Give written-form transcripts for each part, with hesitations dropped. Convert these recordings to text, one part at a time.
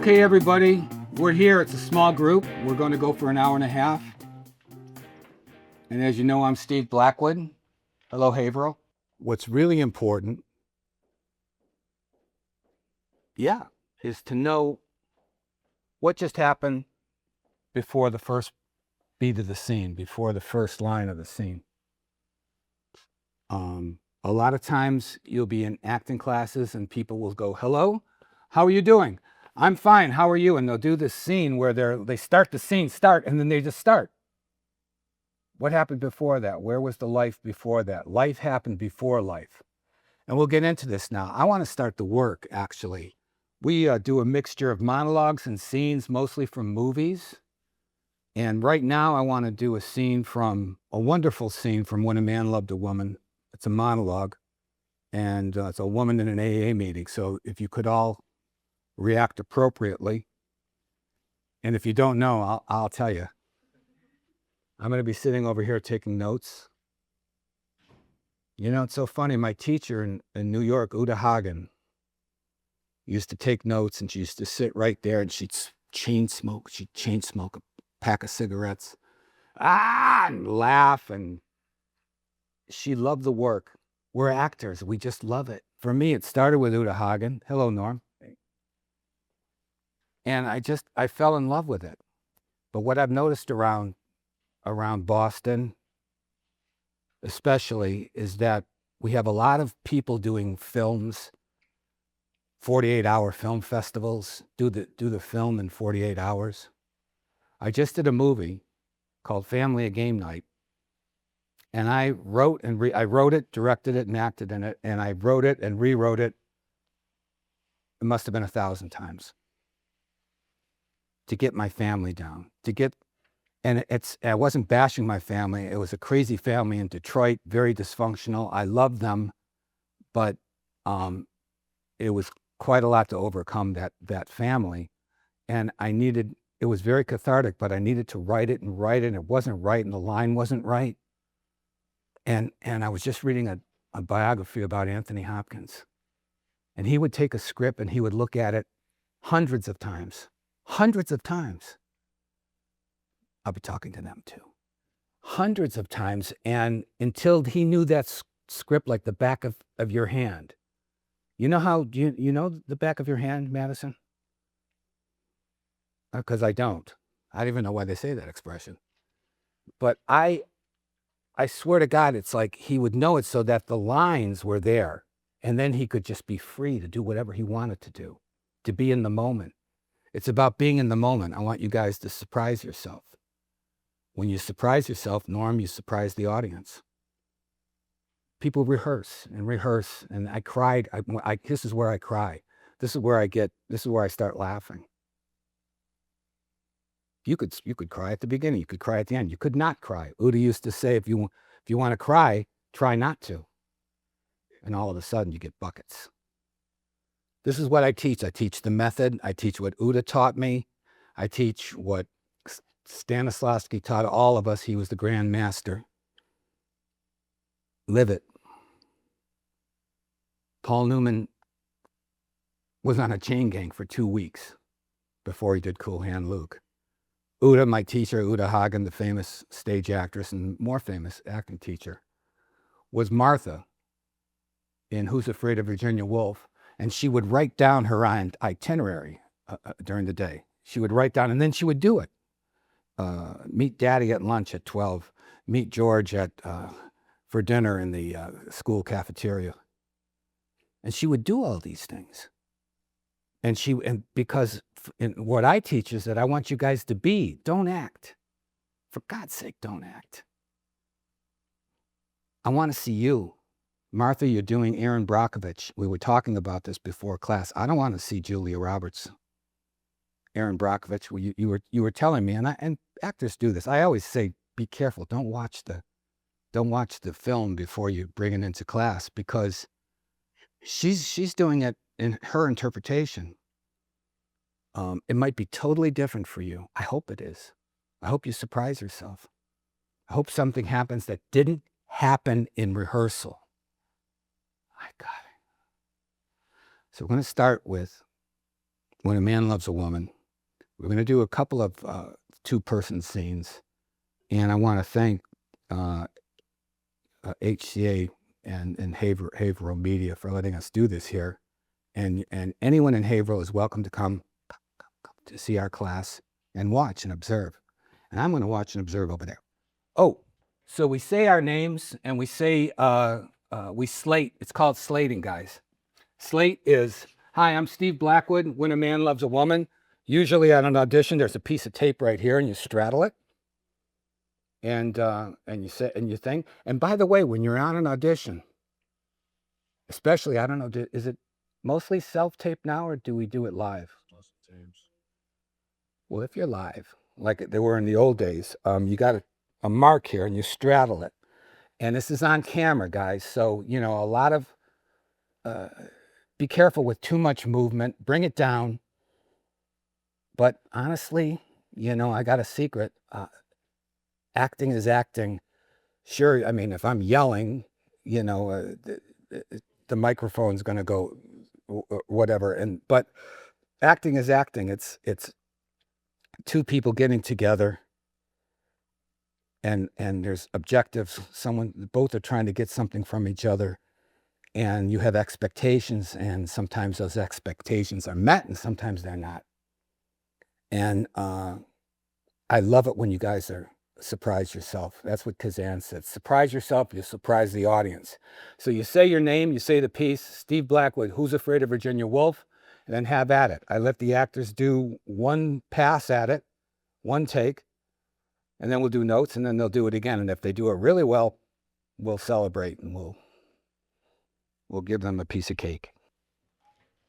Okay, everybody, we're here. It's a small group. We're going to go for an hour and a half. And as you know, I'm Steve Blackwood. Hello, Haverhill. What's really important, is to know what just happened before the first beat of the scene, before the first line of the scene. A lot of times you'll be in acting classes and people will go, "Hello, how are you doing?" "I'm fine, how are you?" And they'll do this scene where they start the scene, and then they just start. What happened before that? Where was the life before that? Life happened before life. And we'll get into this now. I want to start the work, actually. We do a mixture of monologues and scenes, mostly from movies. And right now I want to do a wonderful scene from When a Man Loved a Woman. It's a monologue, and it's a woman in an AA meeting. So if you could all react appropriately. And if you don't know, I'll tell you. I'm going to be sitting over here taking notes. You know, it's so funny. My teacher in New York, Uta Hagen, used to take notes, and she used to sit right there, and she'd chain smoke a pack of cigarettes, and laugh, and she loved the work. We're actors. We just love it. For me, it started with Uta Hagen. Hello, Norm. And I fell in love with it. But what I've noticed around Boston, especially, is that we have a lot of people doing films, 48-hour film festivals, do the film in 48 hours. I just did a movie called Family a Game Night, and I wrote it, directed it, and acted in it, and I wrote it and rewrote it. It must have been 1,000 times to get my family down, and I wasn't bashing my family. It was a crazy family in Detroit, very dysfunctional. I loved them, but it was quite a lot to overcome that family. And it was very cathartic, but I needed to write it, and it wasn't right, and the line wasn't right. And I was just reading a biography about Anthony Hopkins. And he would take a script and he would look at it hundreds of times. I'll be talking to them too. Hundreds of times, and until he knew that script like the back of your hand. You know how, you know the back of your hand, Madison? Because I don't. I don't even know why they say that expression. But I swear to God, it's like he would know it so that the lines were there, and then he could just be free to do whatever he wanted to do, to be in the moment. It's about being in the moment. I want you guys to surprise yourself. When you surprise yourself, Norm, you surprise the audience. People rehearse, and I cried. This is where I cry. This is where I start laughing. You could cry at the beginning. You could cry at the end. You could not cry. Uda used to say, if you want to cry, try not to. And all of a sudden, you get buckets. This is what I teach. I teach the method. I teach what Uda taught me. I teach what Stanislavski taught all of us. He was the grand master. Live it. Paul Newman was on a chain gang for 2 weeks before he did Cool Hand Luke. Uda, my teacher, Uda Hagen, the famous stage actress and more famous acting teacher, was Martha in Who's Afraid of Virginia Woolf, and she would write down her itinerary during the day. She would write down, and then she would do it. Meet Daddy at lunch at 12. Meet George for dinner in the school cafeteria. And she would do all these things. And because what I teach is that I want you guys to be, don't act. For God's sake, don't act. I want to see you. Martha, you're doing Erin Brockovich. We were talking about this before class. I don't want to see Julia Roberts. Erin Brockovich, you were telling me, and actors do this. I always say, be careful. Don't watch the film before you bring it into class, because she's doing it in her interpretation. It might be totally different for you. I hope it is. I hope you surprise yourself. I hope something happens that didn't happen in rehearsal. My God. So we're going to start with When a Man Loves a Woman. We're going to do a couple of two-person scenes, and I want to thank HCA and Haverhill Media for letting us do this here. And anyone in Haverhill is welcome to come to see our class and watch and observe. And I'm going to watch and observe over there. Oh, so we say our names and we say, we slate. It's called slating, guys. Slate is, hi, I'm Steve Blackwood. When a Man Loves a Woman. Usually at an audition, there's a piece of tape right here and you straddle it. And you say, and you think, and by the way, when you're on an audition, especially, I don't know, is it mostly self-tape now or do we do it live? Most tapes. Well, if you're live, like they were in the old days, you got a mark here and you straddle it. And this is on camera, guys. So, you know, a lot of, be careful with too much movement, bring it down. But honestly, you know, I got a secret. Acting is acting. Sure, I mean, if I'm yelling, you know, the microphone's going to go whatever. But acting is acting. It's two people getting together, and there's objectives. Both are trying to get something from each other, and you have expectations, and sometimes those expectations are met, and sometimes they're not. And I love it when you guys surprise yourself. That's what Kazan said. Surprise yourself, you surprise the audience. So you say your name, you say the piece, Steve Blackwood, Who's Afraid of Virginia Woolf? And then have at it. I let the actors do one pass at it, one take, and then we'll do notes, and then they'll do it again. And if they do it really well, we'll celebrate, and we'll give them a piece of cake.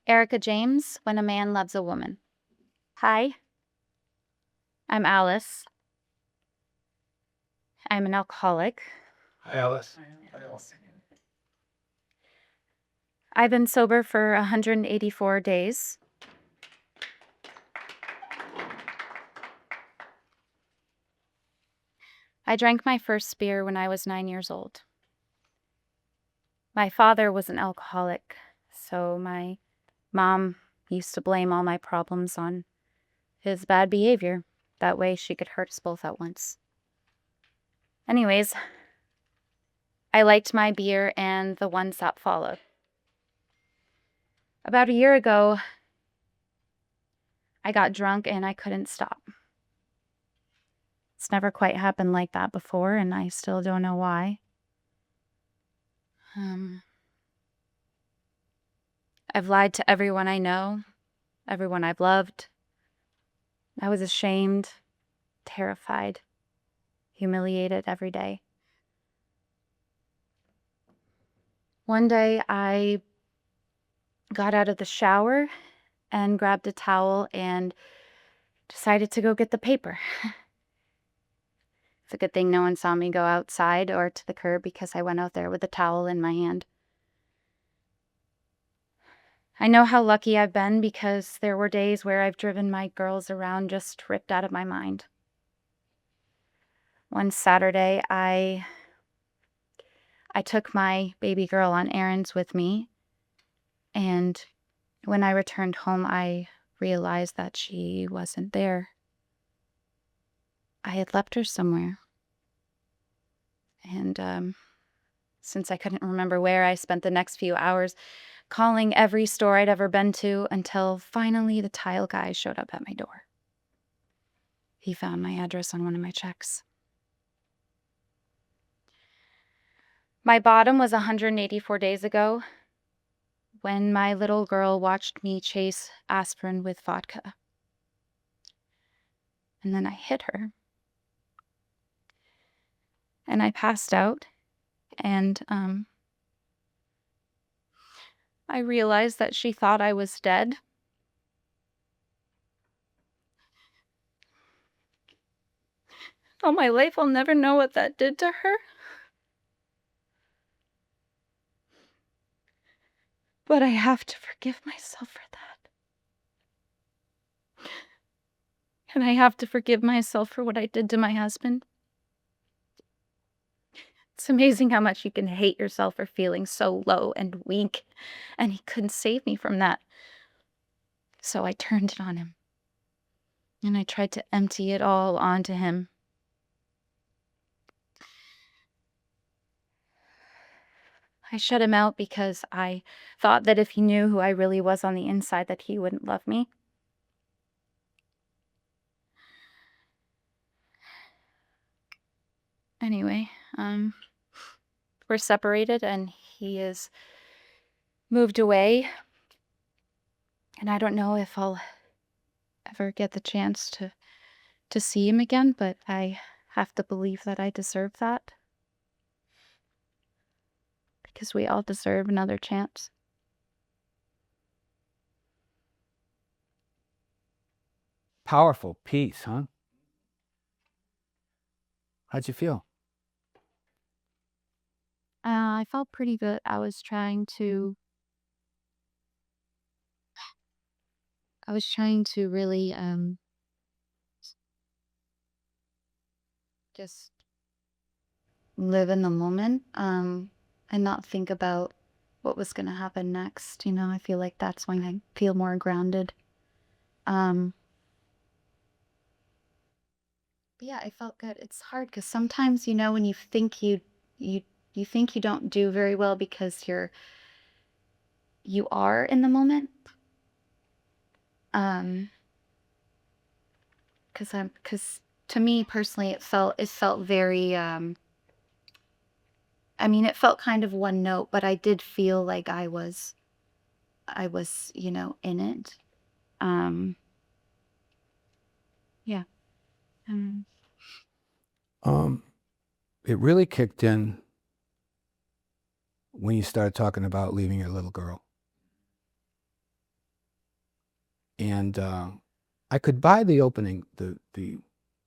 Erica James, When a Man Loves a Woman. Hi, I'm Alice. I'm an alcoholic. Hi, Alice. Hi, Alice. I've been sober for 184 days. I drank my first beer when I was 9 years old. My father was an alcoholic, so my mom used to blame all my problems on his bad behavior. That way she could hurt us both at once. Anyways, I liked my beer and the ones that followed. About a year ago, I got drunk and I couldn't stop. It's never quite happened like that before, and I still don't know why. I've lied to everyone I know, everyone I've loved. I was ashamed, terrified, humiliated every day. One day I got out of the shower and grabbed a towel and decided to go get the paper. It's a good thing no one saw me go outside or to the curb because I went out there with a towel in my hand. I know how lucky I've been because there were days where I've driven my girls around just ripped out of my mind. One Saturday, I took my baby girl on errands with me, and when I returned home, I realized that she wasn't there. I had left her somewhere. And since I couldn't remember where, I spent the next few hours calling every store I'd ever been to until finally the tile guy showed up at my door. He found my address on one of my checks. My bottom was 184 days ago when my little girl watched me chase aspirin with vodka. And then I hit her. And I passed out, and I realized that she thought I was dead. All my life, I'll never know what that did to her. But I have to forgive myself for that. And I have to forgive myself for what I did to my husband. It's amazing how much you can hate yourself for feeling so low and weak, and he couldn't save me from that. So I turned it on him. And I tried to empty it all onto him. I shut him out because I thought that if he knew who I really was on the inside, that he wouldn't love me. Anyway, we're separated and he is moved away. And I don't know if I'll ever get the chance to see him again, but I have to believe that I deserve that. Because we all deserve another chance. Powerful piece, huh? How'd you feel? I felt pretty good. I was trying to really just live in the moment and not think about what was going to happen next. I feel like that's when I feel more grounded. Um but yeah, I felt good. It's hard because sometimes when you think you think you don't do very well because you are in the moment. Um because to me personally it felt very I mean, it felt kind of one note, but I did feel like I was in it. Um, yeah. Um, Um, it really kicked in when you started talking about leaving your little girl. And I could buy the opening, the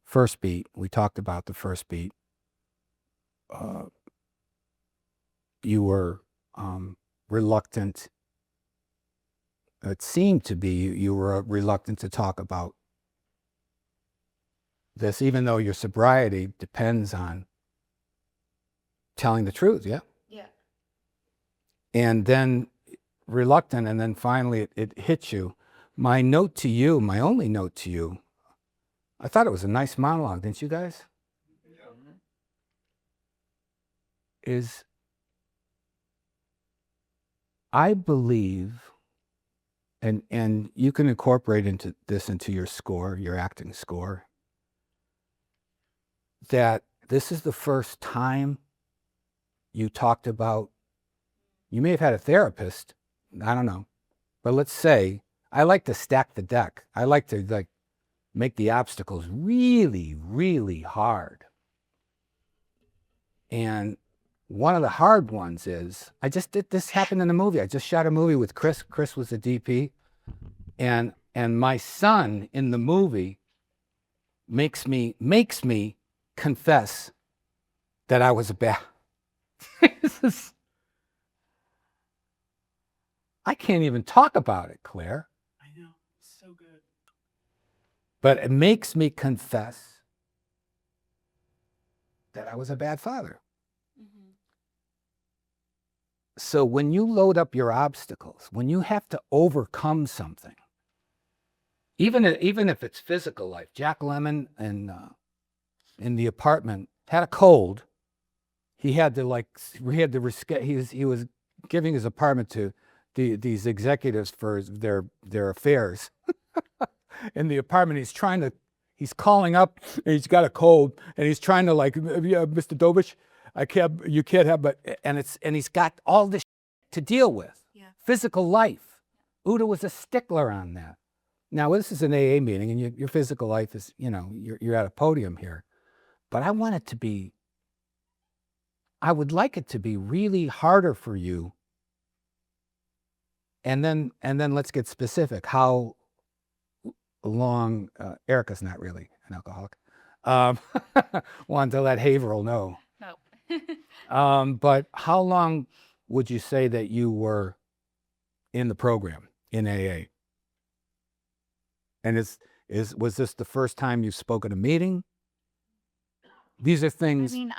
first beat. We talked about the first beat. You were reluctant. It seemed to be you were reluctant to talk about this, even though your sobriety depends on telling the truth. Yeah. yeah. And then reluctant, and then finally it hit you. My note to you, my only note to you, I thought it was a nice monologue, didn't you guys? Is I believe, and you can incorporate into your score, your acting score, that this is the first time you talked about, you may have had a therapist, I don't know, but let's say, I like to stack the deck. I like to make the obstacles really, really hard. And one of the hard ones is, this happened in a movie. I just shot a movie with Chris. Chris was the DP. And my son in the movie makes me confess that I was a bad. I can't even talk about it, Claire. I know. It's so good. But it makes me confess that I was a bad father. Mm-hmm. So when you load up your obstacles, when you have to overcome something, even if it's physical life, Jack Lemmon in the apartment had a cold. He had to he was giving his apartment to these executives for their affairs. In the apartment, he's calling up, and he's got a cold, and he's trying to yeah, Mr. Dobish, you can't have, and he's got all this to deal with. Yeah. Physical life. Uda was a stickler on that. Now, this is an AA meeting, and your physical life is, you're at a podium here. But I would like it to be really harder for you. And then let's get specific. How long? Erica's not really an alcoholic. Wanted to let Haverhill know. No. But how long would you say that you were in the program in AA? And was this the first time you spoke at a meeting? These are things. I mean,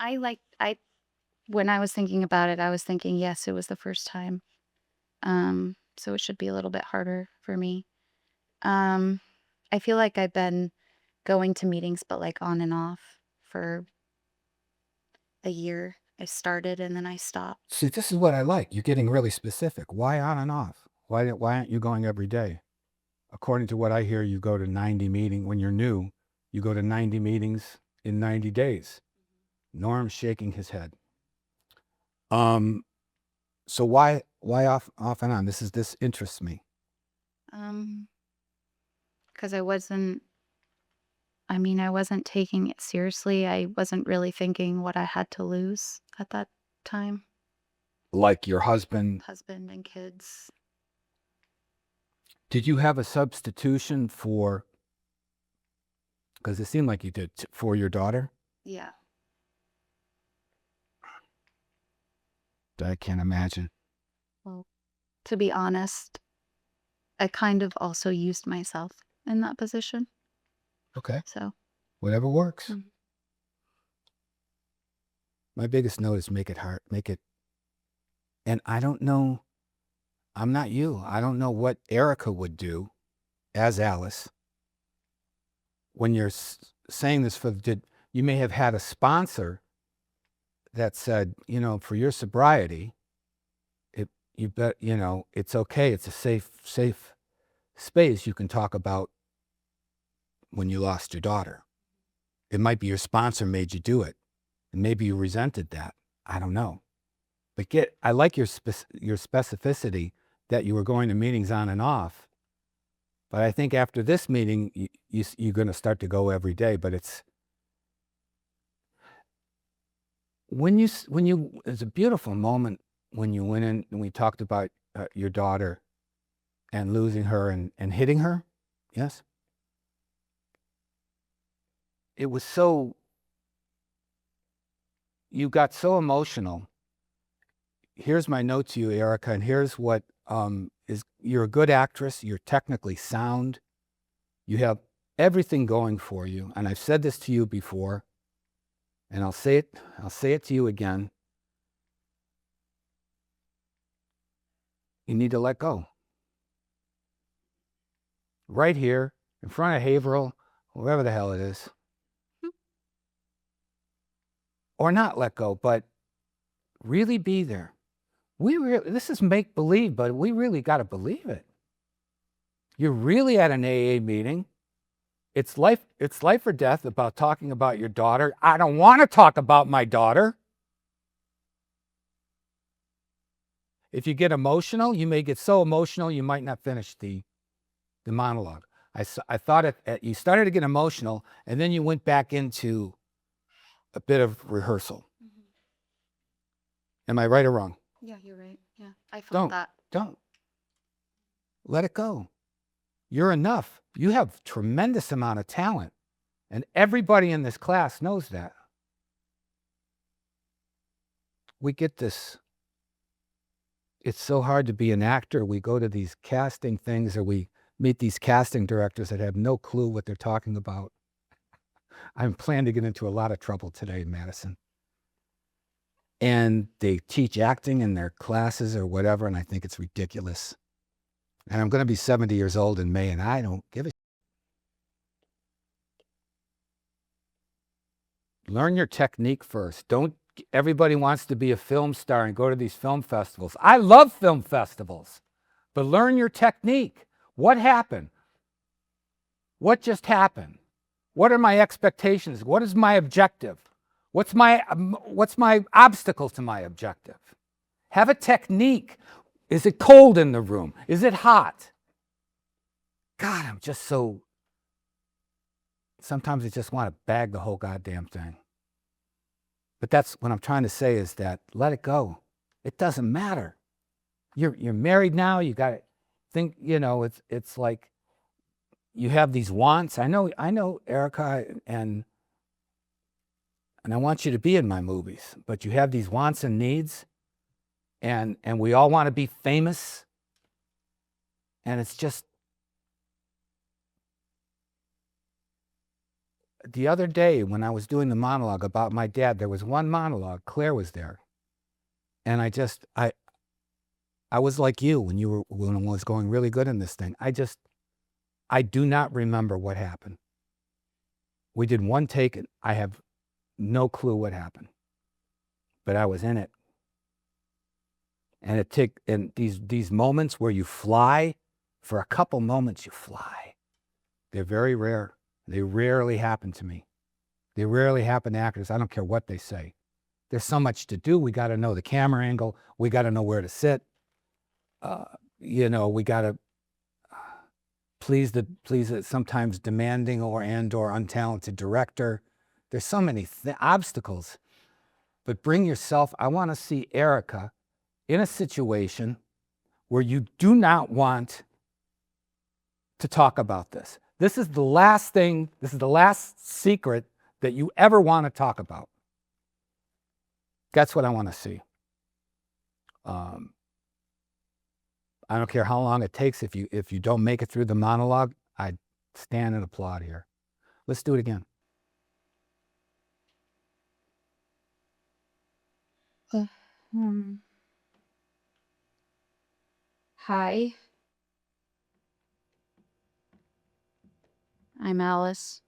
when I was thinking about it, I was thinking, yes, it was the first time. So it should be a little bit harder for me. I feel like I've been going to meetings, but like on and off for a year. I started and then I stopped. See, this is what I like. You're getting really specific. Why on and off? Why aren't you going every day? According to what I hear, you go to 90 meetings when you're new. You go to 90 meetings in 90 days. Norm's shaking his head. So why off and on? This interests me. Because I wasn't taking it seriously. I wasn't really thinking what I had to lose at that time. Like your husband. Husband and kids. Did you have a substitution for? Because it seemed like you did for your daughter. Yeah. I can't imagine. Well, to be honest, I kind of also used myself in that position. Okay. So Whatever works. Mhm. My biggest note is make it hard. Make it. And I don't know. I'm not you. I don't know what Erica would do as Alice when you're saying this you may have had a sponsor that said, for your sobriety, it's okay. It's a safe space you can talk about when you lost your daughter. It might be your sponsor made you do it, and maybe you resented that. I don't know. But I like your specificity that you were going to meetings on and off. But I think after this meeting, you're going to start to go every day. But it's it's a beautiful moment when you went in and we talked about your daughter and losing her and hitting her. Yes. It was you got so emotional. Here's my note to you, Erica, and here's what you're a good actress. You're technically sound. You have everything going for you. And I've said this to you before, and I'll say it to you again. You need to let go. Right here, in front of Haverhill, wherever the hell it is. Or not let go, but really be there. This is make-believe, but we really got to believe it. You're really at an AA meeting. It's life or death about talking about your daughter. I don't want to talk about my daughter. If you get emotional, you may get so emotional you might not finish the monologue. I thought you started to get emotional, and then you went back into a bit of rehearsal. Am I right or wrong? Yeah, you're right. Yeah, I felt that. Don't. Let it go. You're enough. You have tremendous amount of talent, and everybody in this class knows that. We get this. It's so hard to be an actor. We go to these casting things, or we meet these casting directors that have no clue what they're talking about. I'm planning to get into a lot of trouble today in Madison. And they teach acting in their classes or whatever, and I think it's ridiculous. And I'm going to be 70 years old in May, and I don't give a shit. Learn your technique first. Everybody wants to be a film star and go to these film festivals. I love film festivals, but learn your technique. What happened? What just happened? What are my expectations? What is my objective? What's my obstacle to my objective? Have a technique. Is it cold in the room? Is it hot? God, I'm just so... Sometimes I just want to bag the whole goddamn thing. But that's what I'm trying to say is that let it go. It doesn't matter. You're married now. You got to think, it's like you have these wants. I know, Erica, and I want you to be in my movies, but you have these wants and needs, and we all want to be famous, and it's just... The other day when I was doing the monologue about my dad, there was one monologue. Claire was there, and I was like you when I was going really good in this thing. I do not remember what happened. We did one take, and I have no clue what happened, but I was in it. And and these moments where you fly, for a couple moments you fly. They're very rare. They rarely happen to me. They rarely happen to actors. I don't care what they say. There's so much to do. We got to know the camera angle. We got to know where to sit. We got to please a sometimes demanding or untalented director. There's so many obstacles. But bring yourself. I want to see Erica in a situation where you do not want to talk about this. This is the last secret that you ever want to talk about. That's what I want to see. I don't care how long it takes. If you don't make it through the monologue, I stand and applaud here. Let's do it again. Hi. I'm Alice.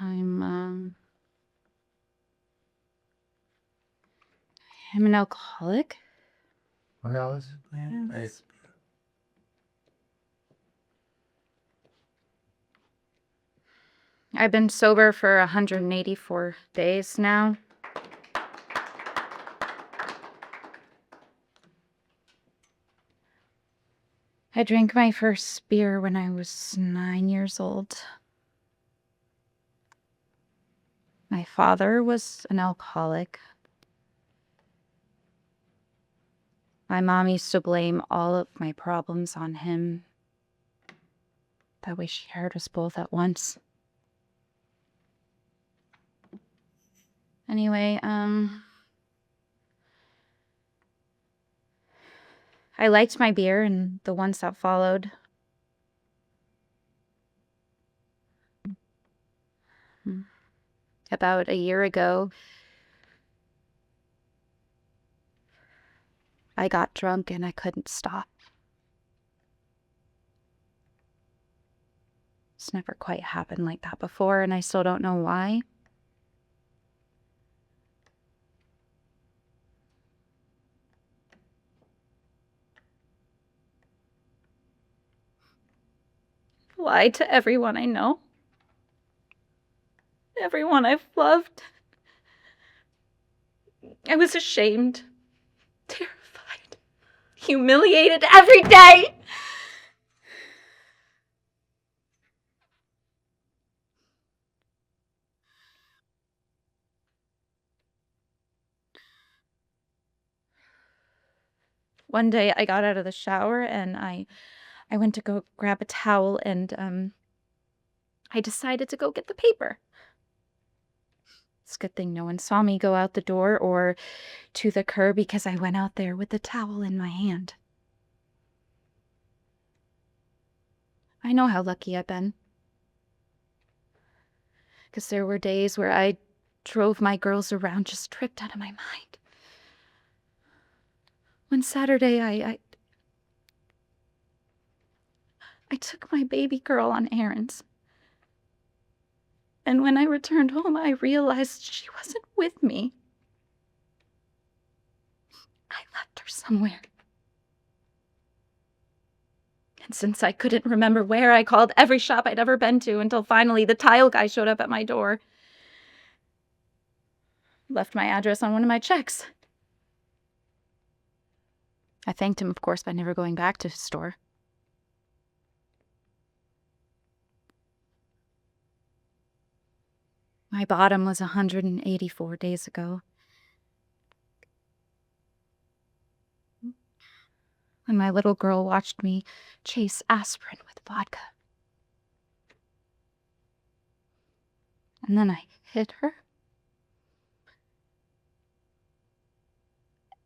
I'm an alcoholic. What, Alice? Yes. I've been sober for 184 days now. I drank my first beer when I was 9 years old. My father was an alcoholic. My mom used to blame all of my problems on him. That way she hurt us both at once. Anyway, I liked my beer and the ones that followed. About a year ago, I got drunk and I couldn't stop. It's never quite happened like that before, and I still don't know why. Lied to everyone I know. Everyone I've loved. I was ashamed, terrified, humiliated every day. One day I got out of the shower and I went to go grab a towel and I decided to go get the paper. It's a good thing no one saw me go out the door or to the curb because I went out there with the towel in my hand. I know how lucky I've been. Because there were days where I drove my girls around just tripped out of my mind. One Saturday, I took my baby girl on errands. And when I returned home, I realized she wasn't with me. I left her somewhere. And since I couldn't remember where, I called every shop I'd ever been to until finally the tile guy showed up at my door. Left my address on one of my checks. I thanked him, of course, by never going back to his store. My bottom was 184 days ago. And my little girl watched me chase aspirin with vodka. And then I hit her.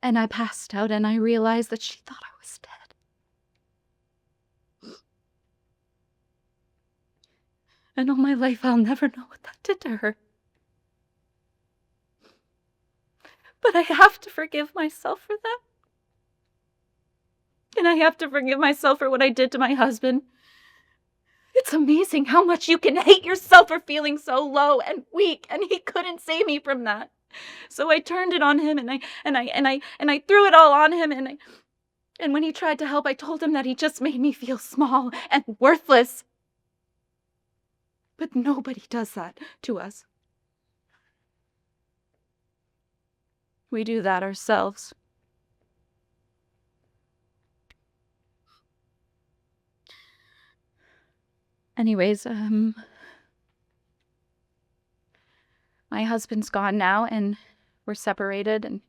And I passed out and I realized that she thought I was dead. And all my life I'll never know what that did to her. But I have to forgive myself for that. And I have to forgive myself for what I did to my husband. It's amazing how much you can hate yourself for feeling so low and weak, and he couldn't save me from that. So I turned it on him, and I threw it all on him, and when he tried to help, I told him that he just made me feel small and worthless. But nobody does that to us. We do that ourselves. Anyways, my husband's gone now, and we're separated, and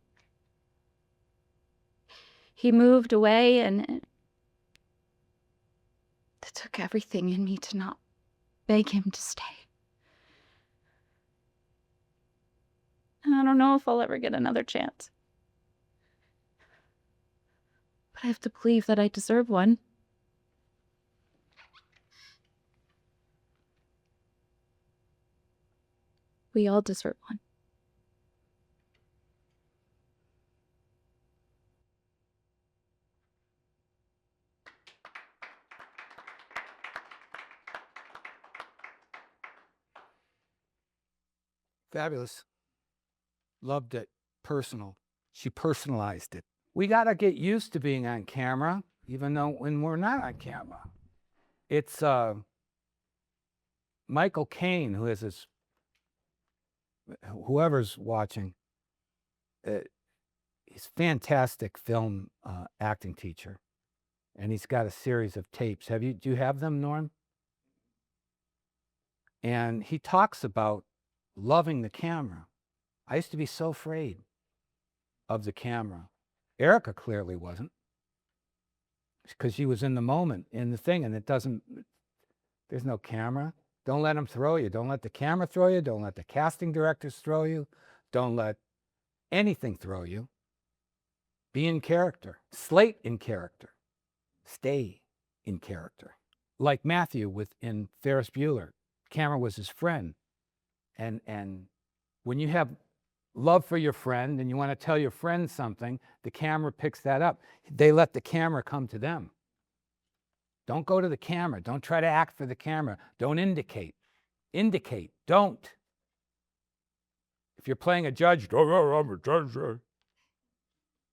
he moved away, and it took everything in me to not beg him to stay. And I don't know if I'll ever get another chance. But I have to believe that I deserve one. We all deserve one. Fabulous. Loved it. Personal. She personalized it. We got to get used to being on camera, even though when we're not on camera. It's Michael Caine, who has this, whoever's watching, he's a fantastic film acting teacher. And he's got a series of tapes. Do you have them, Norm? And he talks about loving the camera. I used to be so afraid of the camera. Erica clearly wasn't, because she was in the moment, in the thing, and there's no camera. Don't let them throw you. Don't let the camera throw you. Don't let the casting directors throw you. Don't let anything throw you. Be in character. Slate in character. Stay in character. Like Matthew in Ferris Bueller. Camera was his friend. And when you have love for your friend and you want to tell your friend something, the camera picks that up. They let the camera come to them. Don't go to the camera. Don't try to act for the camera. Don't indicate. Indicate. Don't. If you're playing a judge, I'm a judge.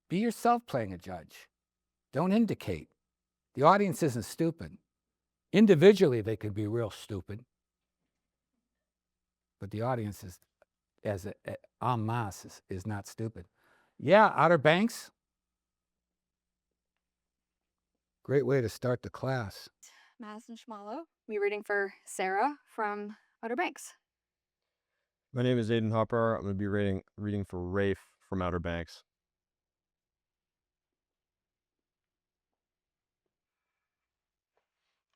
Be yourself playing a judge. Don't indicate. The audience isn't stupid. Individually, they could be real stupid. But the audience is, as en masse, is not stupid. Yeah, Outer Banks. Great way to start the class. Madison Schmalo. Be reading for Sarah from Outer Banks. My name is Aiden Hopper. I'm going to be reading for Rafe from Outer Banks.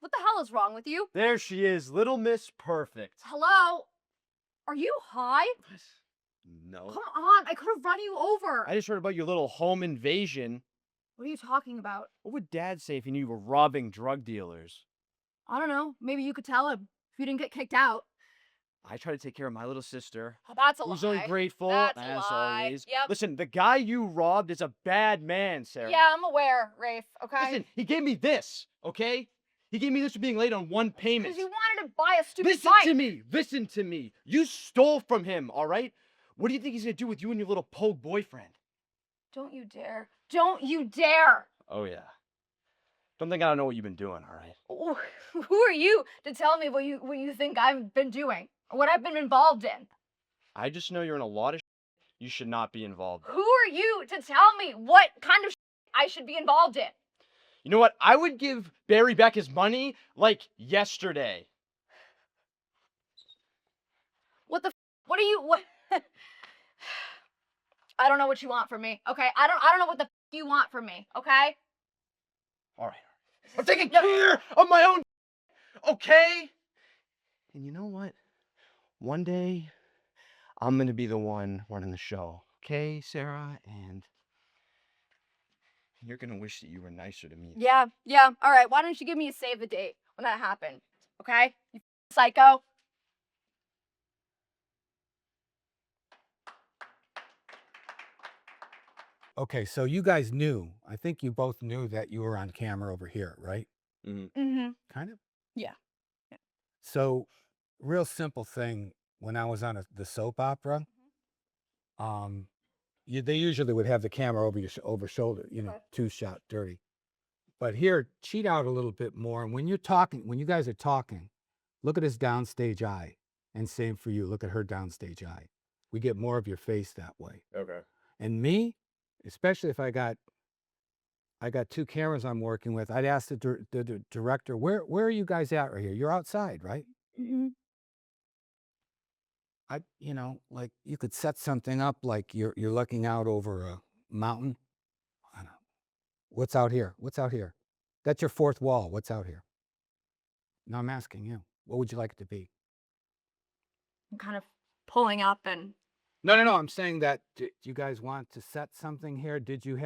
What the hell is wrong with you? There she is, Little Miss Perfect. Hello? Are you high? No. Come on, I could have run you over. I just heard about your little home invasion. What are you talking about? What would Dad say if he knew you were robbing drug dealers? I don't know. Maybe you could tell him if you didn't get kicked out. I try to take care of my little sister. Oh, that's a Who's lie. only grateful, That's a as lie. always. Yep. Listen, the guy you robbed is a bad man, Sarah. Yeah, I'm aware, Rafe, okay? Listen, he gave me this, okay? He gave me this for being late on one payment. Because you wanted to buy a stupid Listen bike. to me. Listen to me. You stole from him, all right? What do you think he's going to do with you and your little pogue boyfriend? Don't you dare. Don't you dare. Oh, yeah. Don't think I don't know what you've been doing, all right? Oh, who are you to tell me what you think I've been doing? Or what I've been involved in? I just know you're in a lot of you should not be involved in. Who are you to tell me what kind of I should be involved in? You know what? I would give Barry back his money like yesterday. What the what are you what I don't know what you want from me, okay? I don't know what the you want from me, okay? All right. I'm taking care of my own, okay? And you know what? One day, I'm going to be the one running the show, okay, Sarah? And you're going to wish that you were nicer to me. Yeah, all right. Why don't you give me a save the date when that happened, okay? You psycho. Okay, so you guys knew. I think you both knew that you were on camera over here, right? Mm-hmm. Kind of. Yeah. So, real simple thing. When I was on the soap opera, um, they usually would have the camera over your over shoulder, you know, Okay. 2 shot dirty. But here, cheat out a little bit more. And when you're talking, when you guys are talking, look at his downstage eye, and same for you. Look at her downstage eye. We get more of your face that way. Okay. And me, especially if I got 2 cameras I'm working with, I'd ask the director, where are you guys at right here? You're outside, right? Mm-hmm. You know, like you could set something up like you're looking out over a mountain. I don't know. What's out here? What's out here? That's your fourth wall. What's out here? No, I'm asking you. What would you like it to be? I'm kind of pulling up and No, no, no. I'm saying that do you guys want to set something here? Did you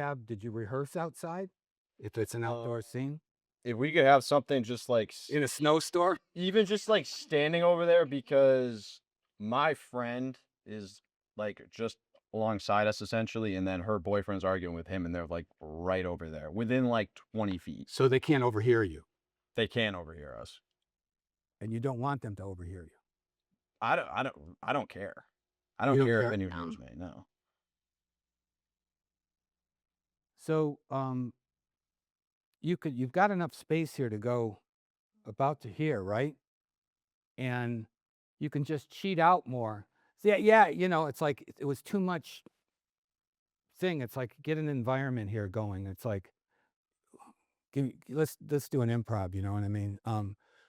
rehearse outside? If it's an outdoor scene? If we could have something just like In a snowstorm? even just like standing over there, because my friend is like just alongside us essentially, and then her boyfriend's arguing with him, and they're like right over there within like 20 feet. So they can't overhear you. They can't overhear us. And you don't want them to overhear you. I don't care. I don't You don't care care? if anyone hears me. No. So you've got enough space here to go about to here, right? And you can just cheat out more. So yeah, you know, it's like it was too much thing. It's like get an environment here going. It's like let's do an improv, you know what I mean?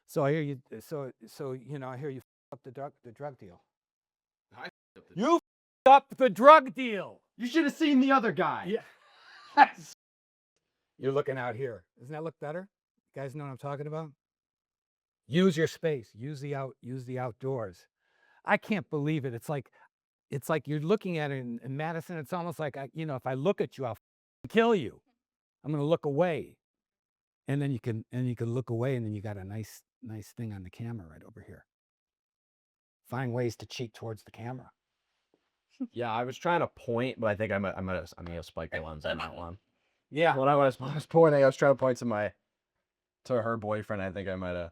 So I hear you so you know, I hear you up the drug deal. You up the drug deal. You should have seen the other guy. Yeah. You're looking out here. Doesn't that look better? You guys know what I'm talking about? Use your space. Use the outdoors. I can't believe it. It's like you're looking at it in Madison. It's almost like you know, if I look at you, I'll kill you. I'm gonna look away, and then you can look away, and then you got a nice thing on the camera right over here. Find ways to cheat towards the camera. Yeah, I was trying to point, but I think I'm gonna spike the lens on that one. Yeah, When I was pointing, I was trying to point to her boyfriend. I think I might have.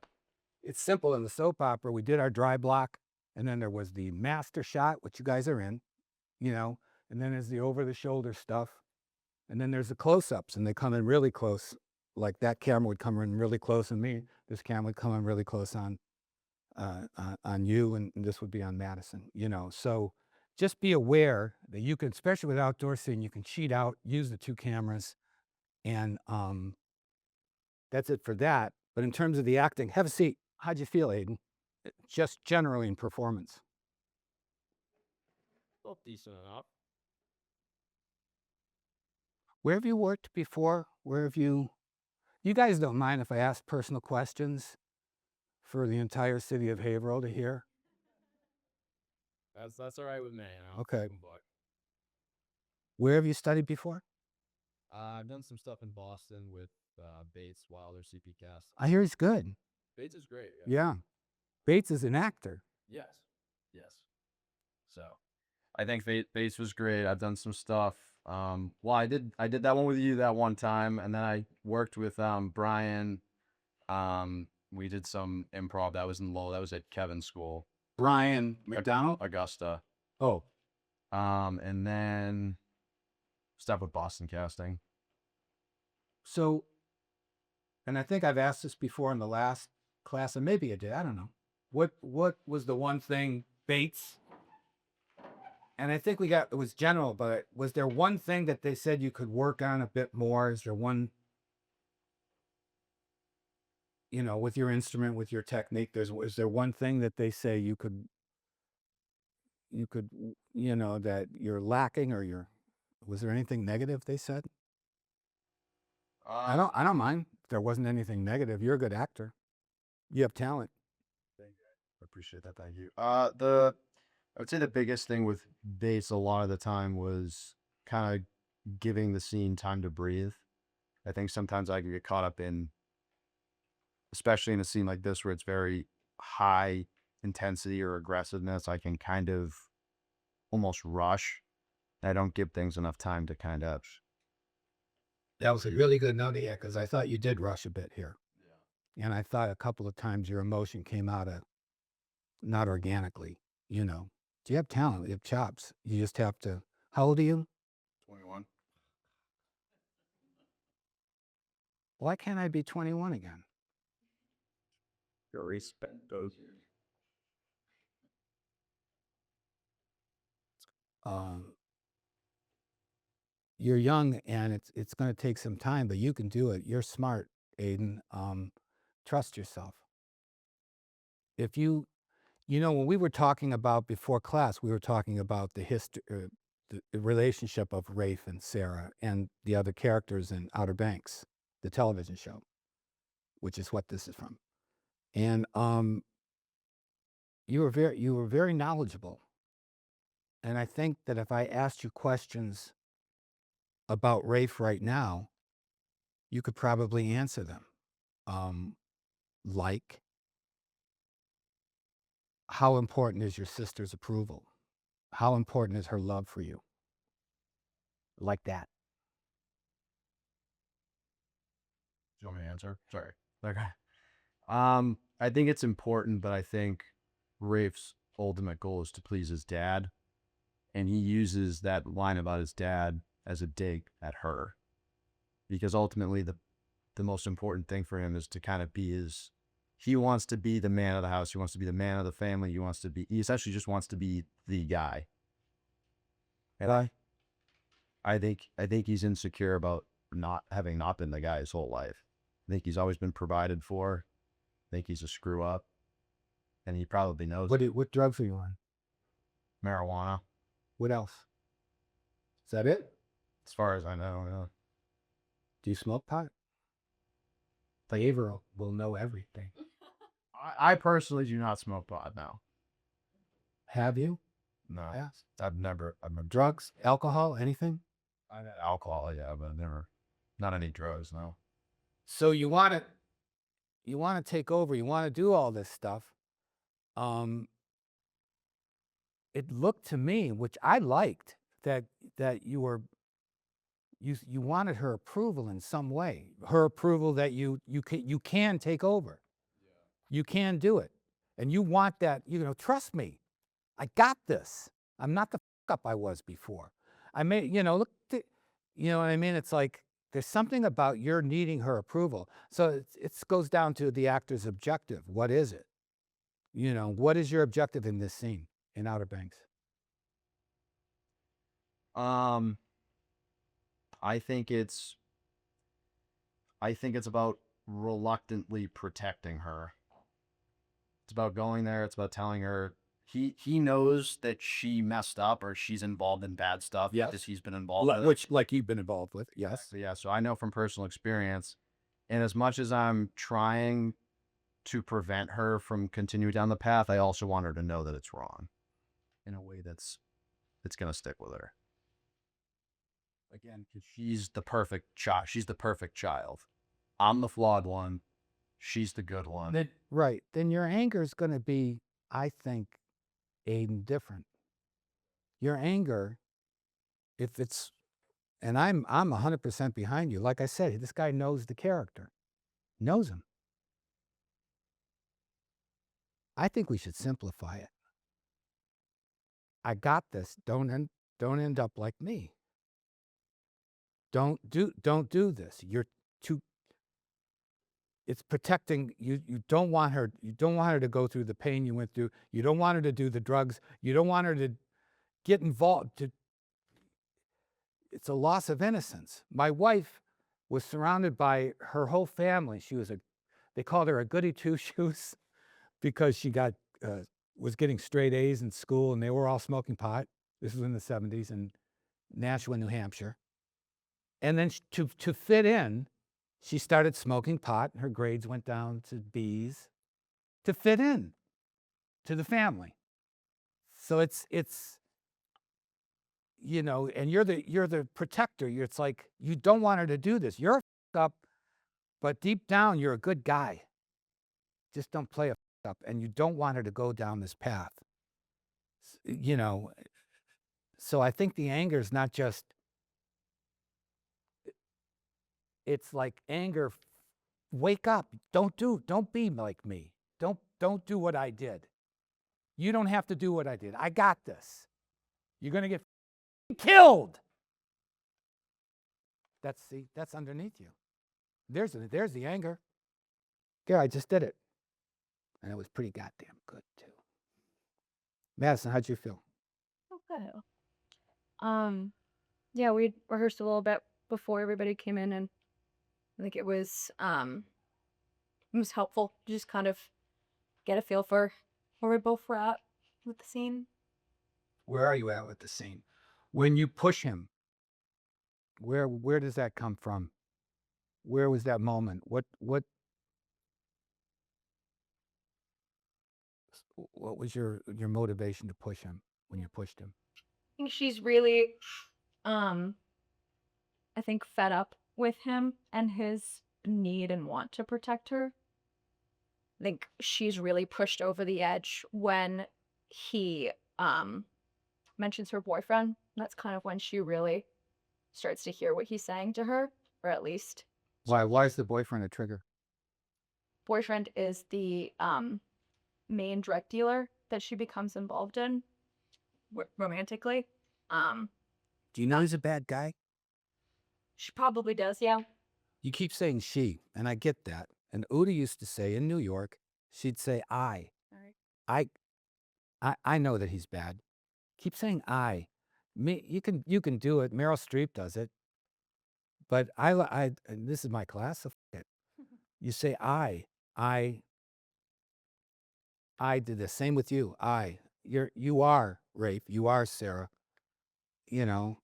it's simple. In the soap opera, we did our dry block, and then there was the master shot, which you guys are in, you know, and then there's the over-the-shoulder stuff, and then there's the close-ups, and they come in really close. Like that camera would come in really close on me. This camera would come in really close on you, and this would be on Madison. You know, so just be aware that you can, especially with outdoor scene, you can cheat out, use the 2 cameras, and that's it for that. But in terms of the acting, have a seat. How'd you feel, Aiden? Just generally in performance. Felt decent enough. Where have you worked before? Where have you? You guys don't mind if I ask personal questions for the entire city of Haverhill to hear? That's all right with me. You know? Okay. Open book. Where have you studied before? I've done some stuff in Boston with Bates, Wilder, CP Cast. I hear he's good. Bates is great. Yeah. Bates is an actor. Yes. Yes. So, I think Bates was great. I've done some stuff. Well, I did that one with you that one time, and then I worked with Brian. We did some improv. That was in Lowell. That was at Kevin's school, Brian McDonald? Augusta. Oh, And then stuff with Boston Casting. so, and I think I've asked this before in the last class, and maybe I did. I don't know. What was the one thing Bates? And I think it was general, but was there one thing that they said you could work on a bit more? Is there one, you know, with your instrument, with your technique, is there one thing that they say you could, you know, that you're lacking, or was there anything negative they said? I don't mind if there wasn't anything negative. You're a good actor. You have talent. I appreciate that. Thank you. I would say the biggest thing with Bates a lot of the time was kind of giving the scene time to breathe. I think sometimes I can get caught up in, especially in a scene like this where it's very high intensity or aggressiveness, I can kind of almost rush I don't give things enough time to kind of. That was a really good note here because I thought you did rush a bit here. Yeah. And I thought a couple of times your emotion came out of not organically, you know. You have talent, you have chops. You just have to. How old are you? 21. Why can't I be 21 again? Your respect goes. Um, you're young and it's going to take some time, but you can do it. You're smart, Aiden. Trust yourself. If you when we were talking about before class, we were talking about the history, the relationship of Rafe and Sarah and the other characters in Outer Banks, the television show, which is what this is from. And you were very knowledgeable. And I think that if I asked you questions about Rafe right now, you could probably answer them. Like, how important is your sister's approval? How important is her love for you? Like that. Do you want me to answer? Sorry. Okay. I think it's important, but I think Rafe's ultimate goal is to please his dad. And he uses that line about his dad as a dig at her. Because ultimately the most important thing for him is to kind of be he wants to be the man of the house. He wants to be the man of the family. He essentially just wants to be the guy. And I think he's insecure about not been the guy his whole life. I think he's always been provided for. I think he's a screw up. And he probably knows What drugs are you on? marijuana. What else? Is that it? As far as I know, yeah. Do you smoke pot? Behavioral will know everything. I personally do not smoke pot now. Have you? No. Yes. I've never Drugs, alcohol, anything? I've had alcohol, yeah, but never, not any drugs, no. So you want to take over. You want to do all this stuff. It looked to me, which I liked, that you wanted her approval in some way. Her approval that you can take over. You can do it, and you want that. Trust me. I got this. I'm not the up I was before. I may, look, you know what I mean? It's like there's something about your needing her approval. So it goes down to the actor's objective. What is it? What is your objective in this scene in Outer Banks? I think it's about reluctantly protecting her. It's about going there. It's about telling her he knows that she messed up or she's involved in bad stuff. Yes. Because he's been involved with it. Which, like you've been involved with, yes. Yeah, so I know from personal experience, and as much as I'm trying to prevent her from continuing down the path, I also want her to know that it's wrong in a way that's going to stick with her. Again, because she's the perfect child. She's the perfect child. I'm the flawed one. She's the good one. Right. Then your anger is going to be, I think, Aiden, different. Your anger, if it's, and I'm 100% behind you. Like I said, this guy knows the character, knows him. I think we should simplify it. I got this. Don't end up like me. Don't do this. You're too. It's protecting you. You don't want her to go through the pain you went through. You don't want her to do the drugs. You don't want her to get involved. It's a loss of innocence. My wife was surrounded by her whole family. They called her a goody two shoes because she was getting straight A's in school, and they were all smoking pot. This was in the 70s in Nashua, New Hampshire. And then to fit in, she started smoking pot. Her grades went down to B's to fit in to the family. So it's and you're the protector. It's like you don't want her to do this. You're a up, but deep down you're a good guy. Just don't play a up, and you don't want her to go down this path. So I think the anger is not just, it's like anger, wake up, don't be like me. Don't do what I did. You don't have to do what I did. I got this. You're going to get killed. That's underneath you. There's the anger. Yeah, I just did it. And it was pretty goddamn good too. Madison, how'd you feel? Okay. Yeah, we rehearsed a little bit before everybody came in, and I think it was helpful to just kind of get a feel for where we both were at with the scene. Where are you at with the scene? When you push him, where does that come from? Where was that moment? What was your motivation to push him when you pushed him? I think she's really, I think, fed up with him and his need and want to protect her. I think she's really pushed over the edge when he mentions her boyfriend. That's kind of when she really starts to hear what he's saying to her, or at least Why is the boyfriend a trigger? boyfriend is the main drug dealer that she becomes involved in romantically. Do you know he's a bad guy? She probably does, yeah. You keep saying she, and I get that. And Uda used to say in New York, she'd say I. All right. I know that he's bad. Keep saying I. Me, you can do it. Meryl Streep does it. But and this is my class. So f- it. You say I did the same with you. You are Rafe. You are Sarah. You know,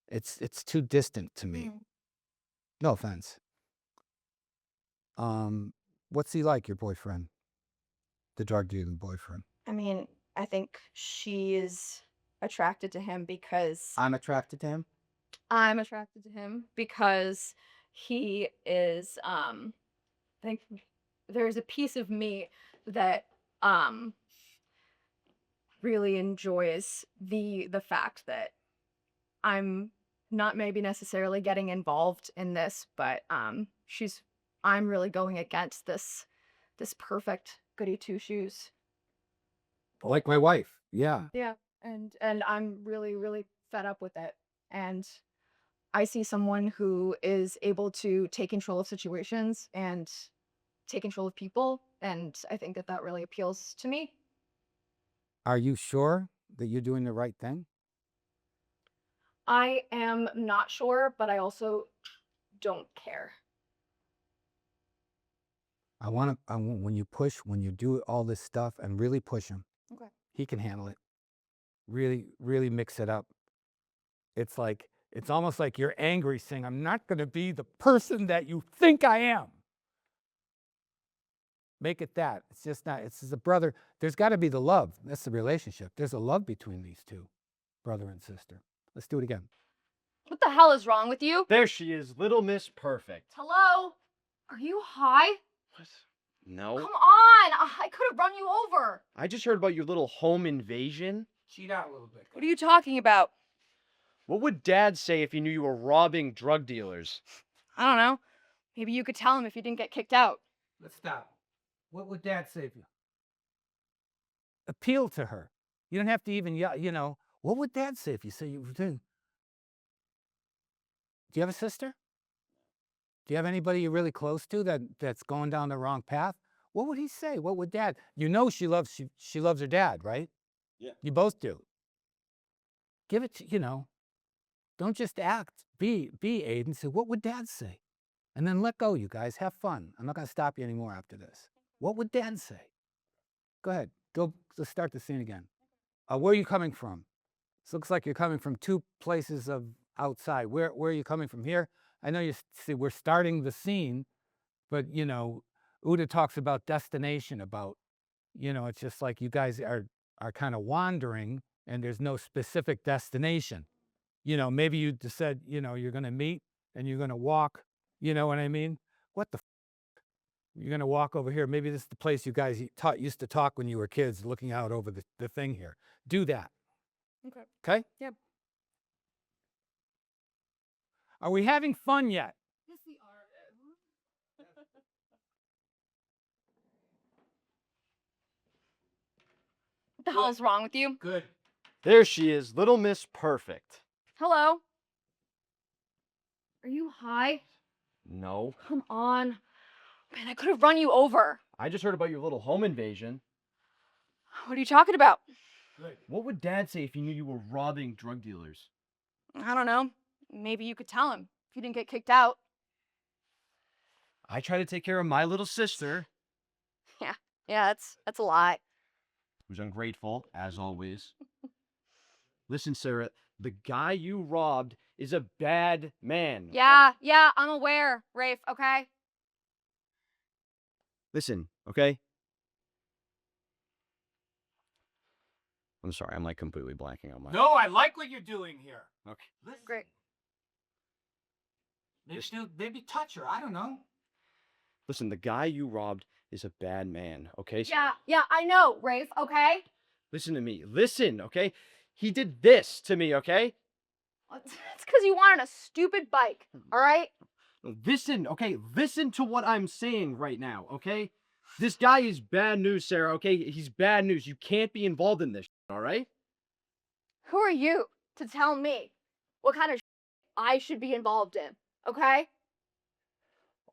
it's too distant to me. Mm. No offense. What's he like, your boyfriend? The drug dealing boyfriend. I mean, I think she is attracted to him because I'm attracted to him. I'm attracted to him because he is I think there's a piece of me that um really enjoys the fact that I'm not maybe necessarily getting involved in this, but I'm really going against this perfect goody two shoes. Like my wife. Yeah. Yeah, and I'm really really fed up with it. And I see someone who is able to take control of situations and take control of people, and I think that that really appeals to me. Are you sure that you're doing the right thing? I am not sure, but I also don't care. When you push, when you do all this stuff and really push him, Okay. he can handle it. Really, really mix it up. It's almost like you're angry saying, I'm not going to be the person that you think I am. Make it that. It's just not, it's just a brother. There's got to be the love. That's the relationship. There's a love between these two, brother and sister. Let's do it again. What the hell is wrong with you? There she is, Little Miss Perfect. Hello? Are you high? What? No. Come on! I could have run you over. I just heard about your little home invasion. Cheat out a little bit. What are you talking about? What would Dad say if he knew you were robbing drug dealers? I don't know. Maybe you could tell him if you didn't get kicked out. Let's stop. What would Dad say if you appeal to her? You don't have to even yell, what would Dad say if you say you were doing? Do you have a sister? Do you have anybody you're really close to that's going down the wrong path? What would he say? What would Dad? You know she loves her dad, right? Yeah. You both do. Give it to, don't just act. Be Aiden. Say, what would Dad say? And then let go, you guys. Have fun. I'm not going to stop you anymore after this. What would Dad say? Go ahead. Let's start the scene again. Where are you coming from? This looks like you're coming from two places of outside. Where are you coming from? Here? I know we're starting the scene, but Uda talks about destination, about, it's just like you guys are kind of wandering and there's no specific destination. Maybe you just said, you're going to meet and you're going to walk, you know what I mean? What the You're going to walk over here. Maybe this is the place you guys used to talk when you were kids, looking out over the thing here. Do that. Okay. Okay? Yep. Are we having fun yet? Yes, we are. What the hell's wrong with you? Good. There she is, Little Miss Perfect. Hello? Are you high? No, Come on. Man, I could have run you over. I just heard about your little home invasion. What are you talking about? Good. What would Dad say if he knew you were robbing drug dealers? I don't know. Maybe you could tell him if you didn't get kicked out. I try to take care of my little sister, Yeah, that's a lie. who's ungrateful, as always. Listen, Sarah, the guy you robbed is a bad man. Yeah, I'm aware, Rafe, okay? Listen, okay? I'm sorry, I'm like completely blanking on my. No, I like what you're doing here. Okay. Listen. Great. Maybe touch her. I don't know. Listen, the guy you robbed is a bad man, okay? Yeah, I know, Rafe, okay? Listen to me. Listen, okay? He did this to me, okay? It's because you wanted a stupid bike, all right? Listen, okay? Listen to what I'm saying right now, okay? This guy is bad news, Sarah, okay? He's bad news. You can't be involved in this, all right? Who are you to tell me what kind of I should be involved in, okay?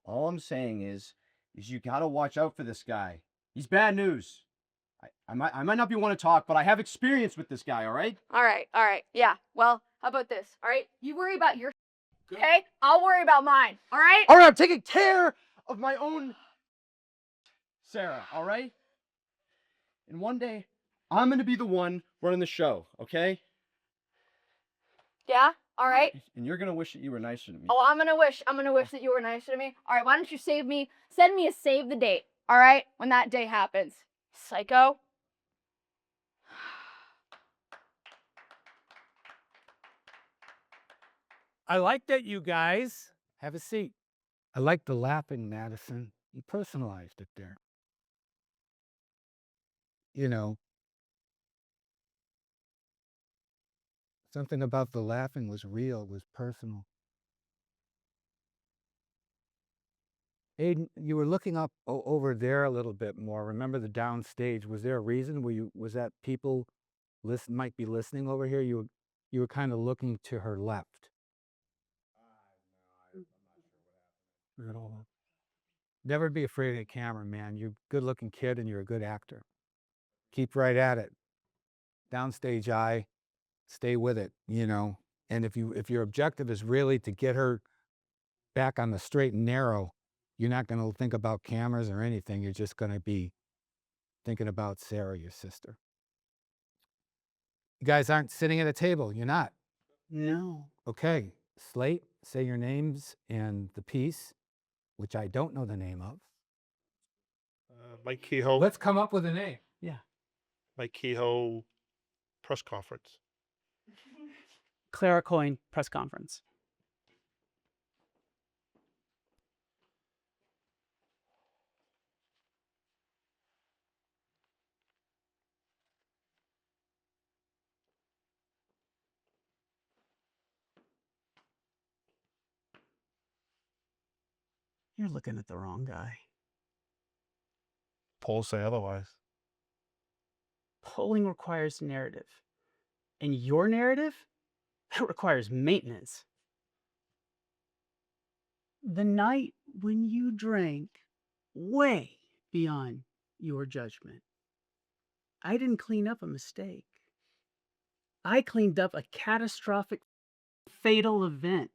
All I'm saying is you gotta watch out for this guy. He's bad news. I might not be one to talk, but I have experience with this guy, all right? All right. Yeah, well, how about this, all right? You worry about your Good. okay? I'll worry about mine, all right? All right, I'm taking care of my own Sarah, all right? And one day, I'm gonna be the one running the show, okay? Yeah, all right? And you're gonna wish that you were nicer to me. Oh, I'm gonna wish that you were nicer to me. All right, why don't you send me a save the date, all right? When that day happens. Psycho. I like that you guys have a seat. I like the laughing, Madison. You personalized it there. You know, something about the laughing was real, was personal. Aiden, you were looking up over there a little bit more. Remember the downstage? Was there a reason? Was that people might be listening over here? You were kind of looking to her left. At all. Never be afraid of the camera, man. You're a good-looking kid and you're a good actor. Keep right at it. Downstage eye, stay with it, you know. And if your objective is really to get her back on the straight and narrow, you're not going to think about cameras or anything. You're just going to be thinking about Sarah, your sister. You guys aren't sitting at a table. You're not. No. Okay. Slate, say your names and the piece, which I don't know the name of. Mike Kehoe. Let's come up with a name. Mike Kehoe press conference. Clara Coyne press conference. You're looking at the wrong guy. Polls say otherwise. Polling requires narrative. And your narrative, that requires maintenance. The night when you drank way beyond your judgment, I didn't clean up a mistake. I cleaned up a catastrophic, fatal event.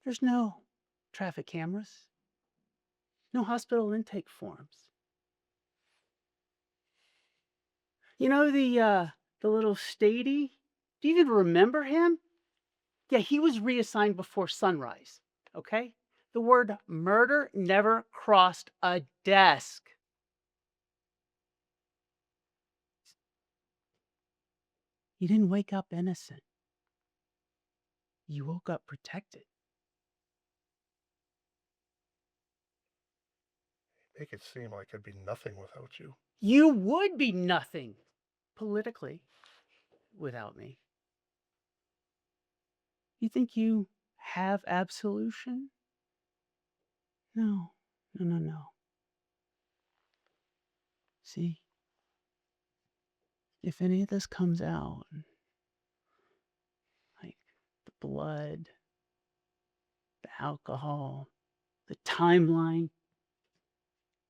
There's no traffic cameras, no hospital intake forms. You know the little statey? Do you even remember him? Yeah, he was reassigned before sunrise, okay? The word murder never crossed a desk. You didn't wake up innocent. You woke up protected. Make it seem like I'd be nothing without you. You would be nothing politically without me. You think you have absolution? No, no, no, no. See, if any of this comes out, like the blood, the alcohol, the timeline,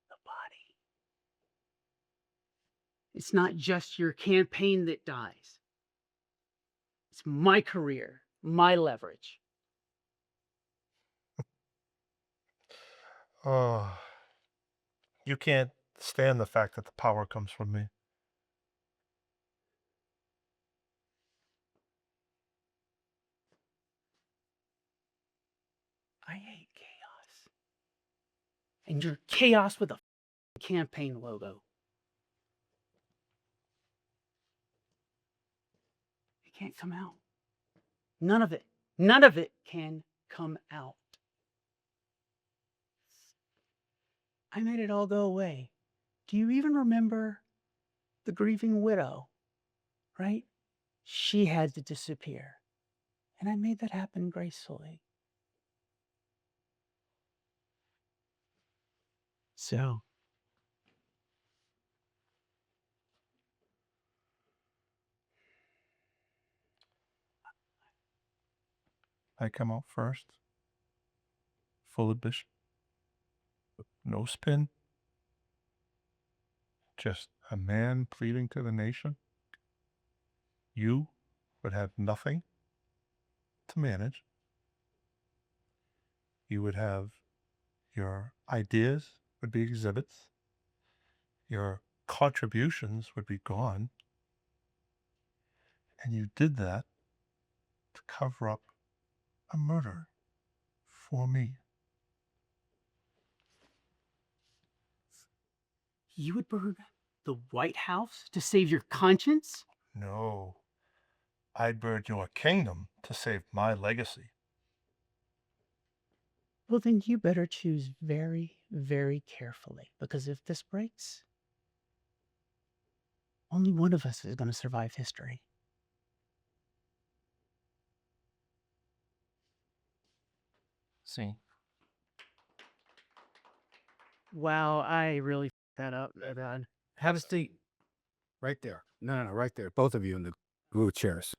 the body, it's not just your campaign that dies. It's my career, my leverage. Oh, you can't stand the fact that the power comes from me. I hate chaos. And you're chaos with a campaign logo. It can't come out. None of it can come out. I made it all go away. Do you even remember the grieving widow? Right? She had to disappear. And I made that happen gracefully. So, I come out first, full ambition, no spin, just a man pleading to the nation. You would have nothing to manage. You would have your ideas would be exhibits. Your contributions would be gone. And you did that to cover up a murder for me. you would burn the White House to save your conscience? No, I'd burn your kingdom to save my legacy. Well, then you better choose very, very carefully. Because if this breaks, only one of us is going to survive history. See, Wow, I really that up, bad. Have a seat. Right there. No, right there. Both of you in the blue chairs.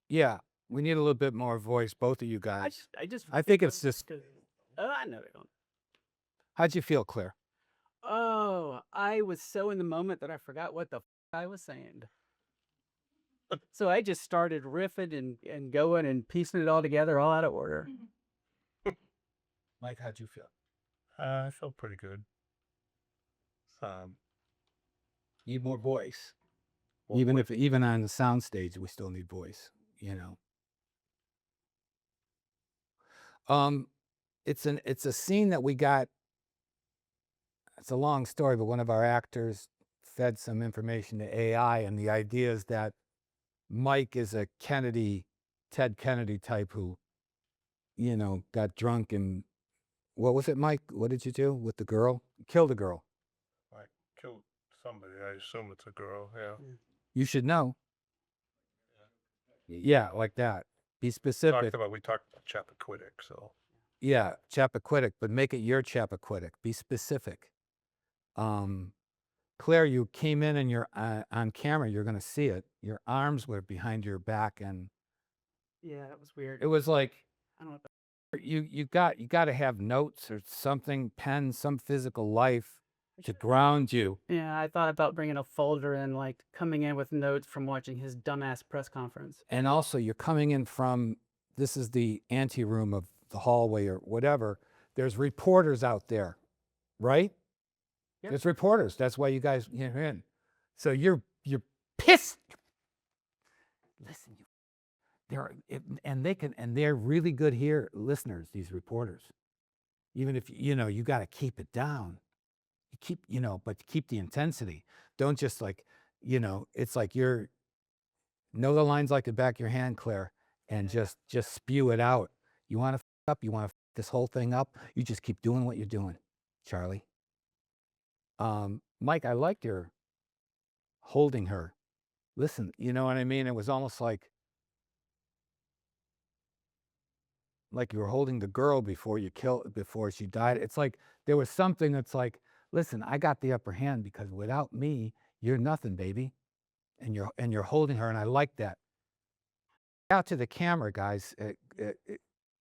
Yeah, we need a little bit more voice, both of you guys. I think it's just. I know they don't. How'd you feel, Claire? Oh, I was so in the moment that I forgot what the I was saying. So I just started riffing and going and piecing it all together, all out of order. Mike, how'd you feel? I felt pretty good. Need more voice. More Even on the sound stage, we still need voice, you know. It's a scene that we got. It's a long story, but one of our actors fed some information to AI, and the idea is that Mike is a Ted Kennedy type who, got drunk and what was it, Mike? What did you do with the girl? Killed a girl. I killed somebody. I assume it's a girl. Yeah. You should know. Yeah, like that. Be specific. We talked about Chappaquiddick, so. Yeah, Chappaquiddick, but make it your Chappaquiddick. Be specific. Claire, you came in and you're on camera. You're going to see it. Your arms were behind your back, and Yeah, that was weird. it was like I don't know. you got to have notes or something, pen, some physical life to ground you. Yeah, I thought about bringing a folder and like coming in with notes from watching his dumbass press conference. And also, you're coming in from this is the ante room of the hallway or whatever. There's reporters out there, right? Yep. There's reporters. That's why you guys are in. So you're pissed. Listen, they're really good here listeners. These reporters, even if you got to keep it down. You keep but keep the intensity. Don't just like it's like you're know the lines like the back of your hand, Claire, and just spew it out. You want to up. You want to this whole thing up. You just keep doing what you're doing, Charlie. Mike, I liked your holding her. Listen, you know what I mean? It was almost like you were holding the girl before she died. It's like there was something that's like, listen, I got the upper hand because without me, you're nothing, baby. And you're holding her, and I like that. Out to the camera, guys.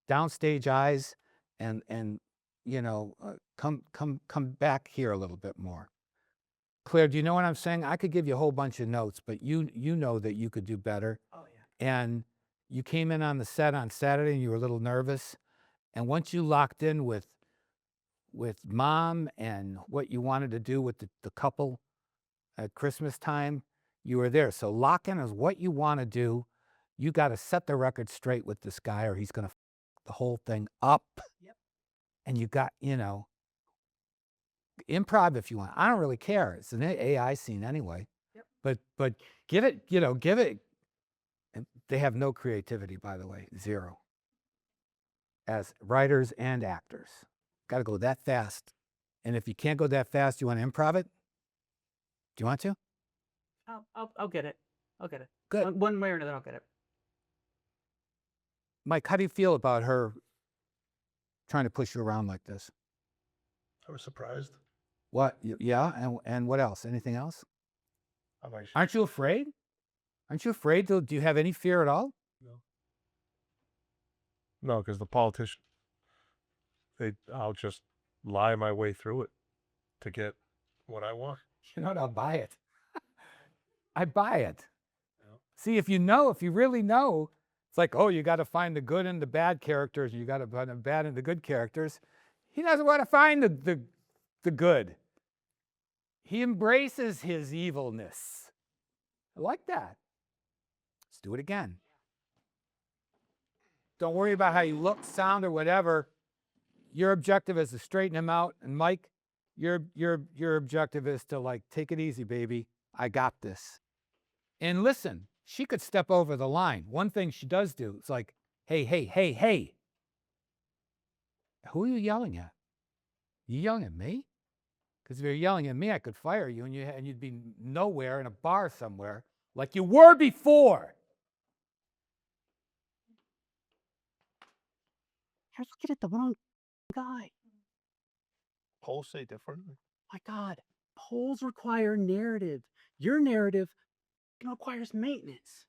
Downstage eyes, and come back here a little bit more. Claire, do you know what I'm saying? I could give you a whole bunch of notes, but you know that you could do better. Oh yeah. And you came in on the set on Saturday and you were a little nervous. And once you locked in with mom and what you wanted to do with the couple at Christmas time, you were there. So lock in is what you want to do. You got to set the record straight with this guy or he's going to the whole thing up. Yep. And you got, improv if you want. I don't really care. It's an AI scene anyway. Yep. But give it, give it. And they have no creativity, by the way, zero. As writers and actors, got to go that fast. And if you can't go that fast, you want to improv it? Do you want to? I'll get it. I'll get it. Good. One way or another, I'll get it. Mike, how do you feel about her trying to push you around like this? I was surprised. What? Yeah, and what else? Anything else? Aren't you afraid? Aren't you afraid? Do you have any fear at all? No, because the politician, I'll just lie my way through it to get what I want. You know what? I'll buy it. I buy it. Yeah. See, if you really know, it's like, oh, you got to find the good and the bad characters. You got to find the bad and the good characters. He doesn't want to find the good. He embraces his evilness. I like that. Let's do it again. Don't worry about how you look, sound, or whatever. Your objective is to straighten him out. And Mike, your objective is to take it easy, baby. I got this. And listen, she could step over the line. One thing she does do, it's like, hey, hey, hey, hey. Who are you yelling at? You yelling at me? Because if you're yelling at me, I could fire you and you'd be nowhere in a bar somewhere like you were before. You're looking at the wrong guy. Polls say differently. My God, polls require narrative. Your narrative requires maintenance.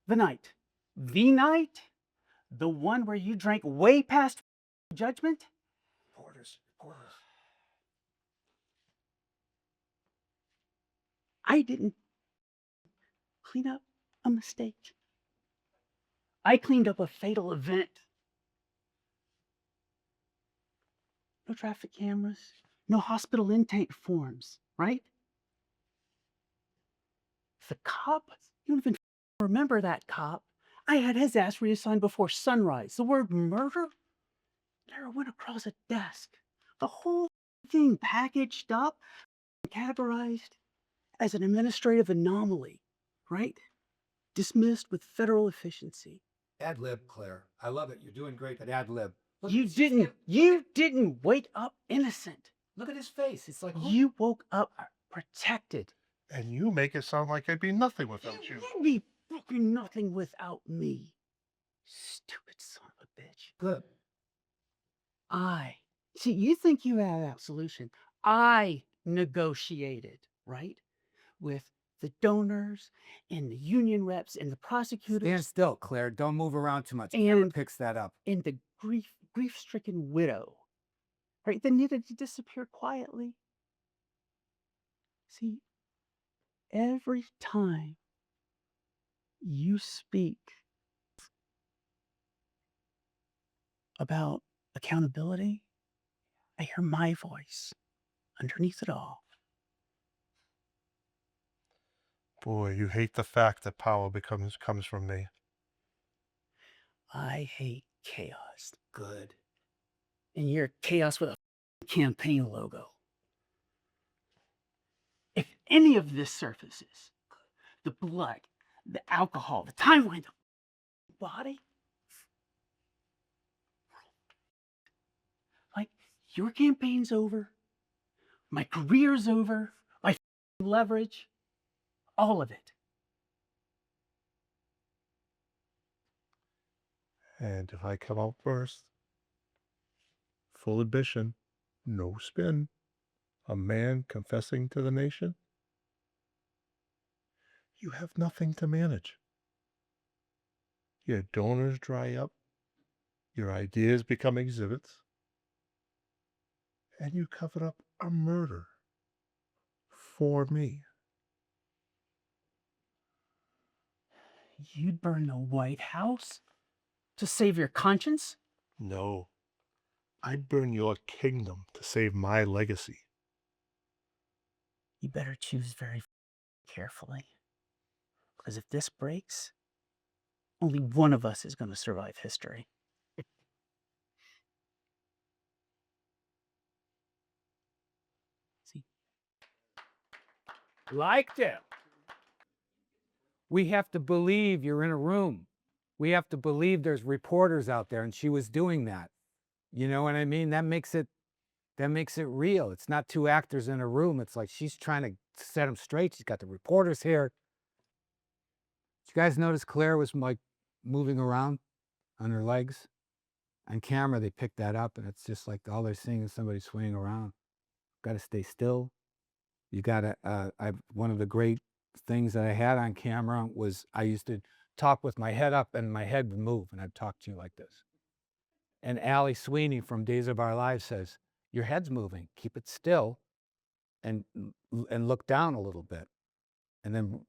The night, the one where you drank way past judgment. Reporters. I didn't clean up a mistake. I cleaned up a fatal event. No traffic cameras, no hospital intake forms, right? The cop, you don't even remember that cop. I had his ass reassigned before sunrise. The word murder never went across a desk. The whole thing packaged up, categorized as an administrative anomaly, right? Dismissed with federal efficiency. Ad lib, Claire. I love it. You're doing great at ad lib. You didn't wake up innocent. Look at his face. It's like, You woke up protected. And you make it sound like I'd be nothing without you. You'd be fucking nothing without me. Stupid son of a bitch. good. See, you think you had that solution. I negotiated, right? With the donors and the union reps and the prosecutors. Stand still, Claire. Don't move around too much. Camera picks that up. And the grief-stricken widow, right? That needed to disappear quietly. See, every time you speak about accountability, I hear my voice underneath it all. Boy, you hate the fact that power comes from me. I hate chaos. Good. And you're chaos with a campaign logo. If any of this surfaces, the blood, the alcohol, the timeline, the body, like your campaign's over, my career's over, my leverage, all of it. And if I come out first, full admission, no spin, a man confessing to the nation, you have nothing to manage. Your donors dry up, your ideas become exhibits, and you covered up a murder for me. You'd burn the White House to save your conscience? No, I'd burn your kingdom to save my legacy. You better choose very carefully. Because if this breaks, only one of us is going to survive history. See? Liked it. We have to believe you're in a room. We have to believe there's reporters out there, and she was doing that. You know what I mean? That makes it real. It's not two actors in a room. It's like she's trying to set them straight. She's got the reporters here. Did you guys notice Claire was like moving around on her legs? On camera, they picked that up, and it's just like all they're seeing is somebody swinging around. Got to stay still. You got to. One of the great things that I had on camera was I used to talk with my head up, and my head would move, and I'd talk to you like this. And Allie Sweeney from Days of Our Lives says, "Your head's moving. Keep it still, and look down a little bit, and then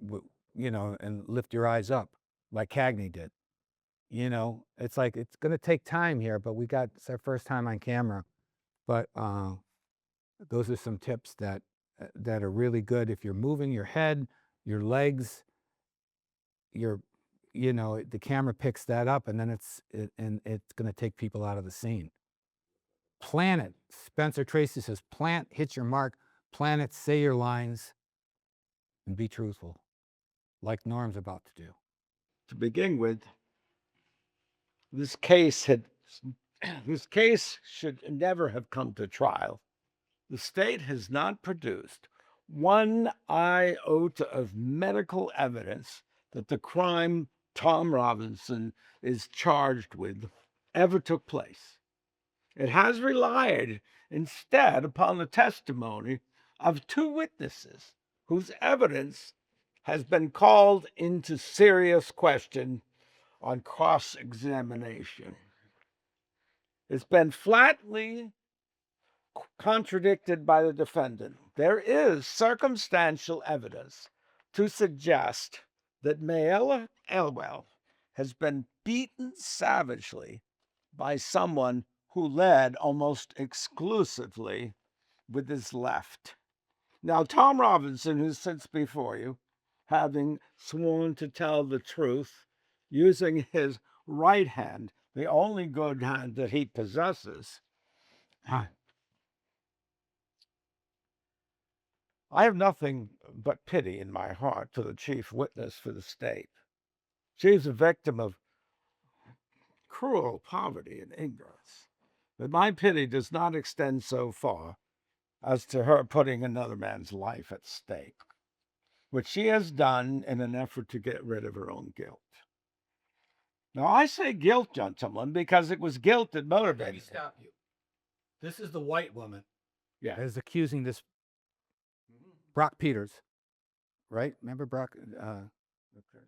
and lift your eyes up like Cagney did." It's like it's going to take time here, but it's our first time on camera. But those are some tips that are really good. If you're moving your head, your legs, the camera picks that up, and then it's going to take people out of the scene. Plan it. Spencer Tracy says, plant, hit your mark, plan it, say your lines, and be truthful, like Norm's about to do. To begin with, this case should never have come to trial. The state has not produced one iota of medical evidence that the crime Tom Robinson is charged with ever took place. It has relied instead upon the testimony of two witnesses whose evidence has been called into serious question on cross-examination. It's been flatly contradicted by the defendant. There is circumstantial evidence to suggest that Mayella Elwell has been beaten savagely by someone who led almost exclusively with his left. Now, Tom Robinson, who sits before you, having sworn to tell the truth, using his right hand, the only good hand that he possesses, I have nothing but pity in my heart for the chief witness for the state. She's a victim of cruel poverty and ignorance. But my pity does not extend so far as to her putting another man's life at stake, which she has done in an effort to get rid of her own guilt. Now, I say guilt, gentlemen, because it was guilt that motivated Let me stop you. This is the white woman Yeah. that is accusing this Brock Peters, right? Remember Brock? Okay.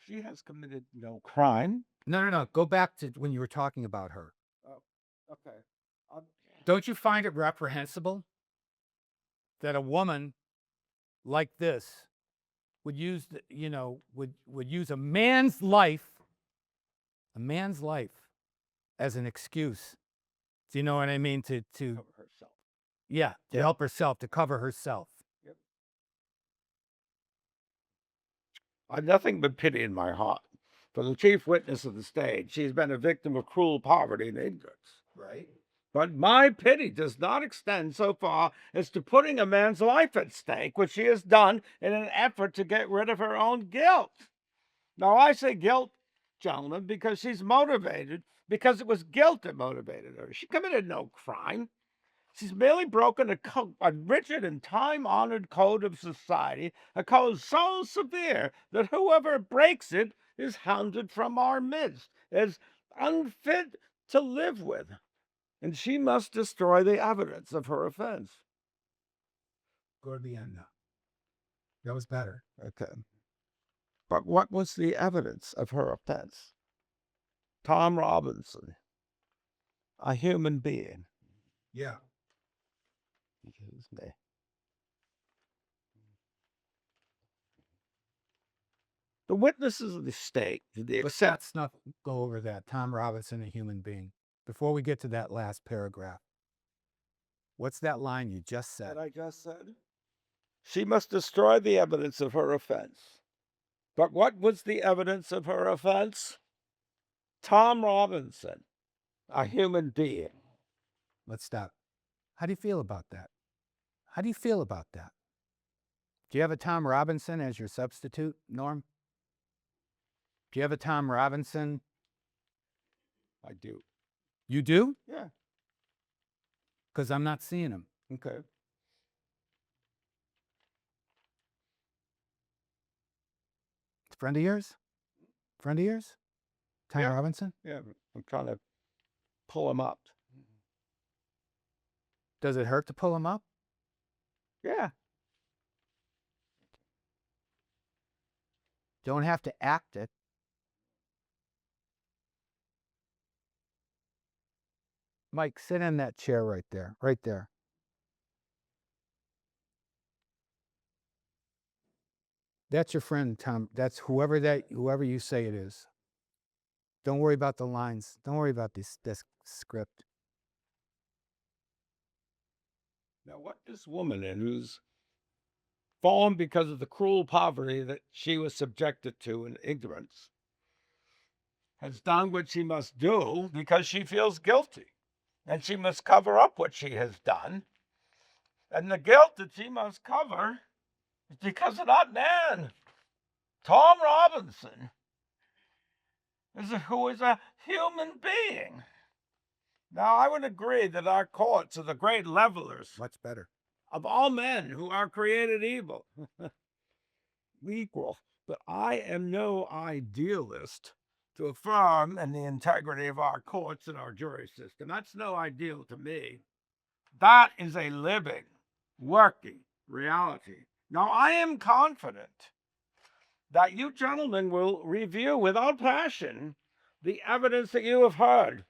She has committed no crime. No. Go back to when you were talking about her. Oh, okay. Don't you find it reprehensible that a woman like this would use, would use a man's life as an excuse? Do you know what I mean? To Cover herself. yeah, to help herself, to cover herself. Yep. I've nothing but pity in my heart for the chief witness of the state. She's been a victim of cruel poverty and ignorance. Right. But my pity does not extend so far as to putting a man's life at stake, which she has done in an effort to get rid of her own guilt. Now, I say guilt, gentlemen, because she's motivated, because it was guilt that motivated her. She committed no crime. She's merely broken a rigid and time-honored code of society, a code so severe that whoever breaks it is hounded from our midst, as unfit to live with, and she must destroy the evidence of her offense. Go to the end now. That was better. Okay. But what was the evidence of her offense? Tom Robinson, a human being. Yeah. Excuse me. The witnesses of the state, the Let's not go over that. Tom Robinson, a human being. Before we get to that last paragraph, what's that line you just said? that I just said, she must destroy the evidence of her offense. But what was the evidence of her offense? Tom Robinson, a human being. Let's stop. How do you feel about that? How do you feel about that? Do you have a Tom Robinson as your substitute, Norm? Do you have a Tom Robinson? I do. You do? Yeah. Because I'm not seeing him. Okay. Friend of yours? Friend of yours? Tom Yeah. Robinson? Yeah. I'm trying to pull him up. Does it hurt to pull him up? Yeah. Don't have to act it. Mike, sit in that chair right there. Right there. That's your friend, Tom. That's whoever you say it is. Don't worry about the lines. Don't worry about this script. Now, what this woman in who's fallen because of the cruel poverty that she was subjected to in ignorance has done what she must do because she feels guilty, and she must cover up what she has done. And the guilt that she must cover is because of that man, Tom Robinson, who is a human being. Now, I would agree that our courts are the great levelers Much better. of all men who are created evil, equal. But I am no idealist to affirm in the integrity of our courts and our jury system. That's no ideal to me. That is a living, working reality. Now, I am confident that you gentlemen will review without passion the evidence that you have heard,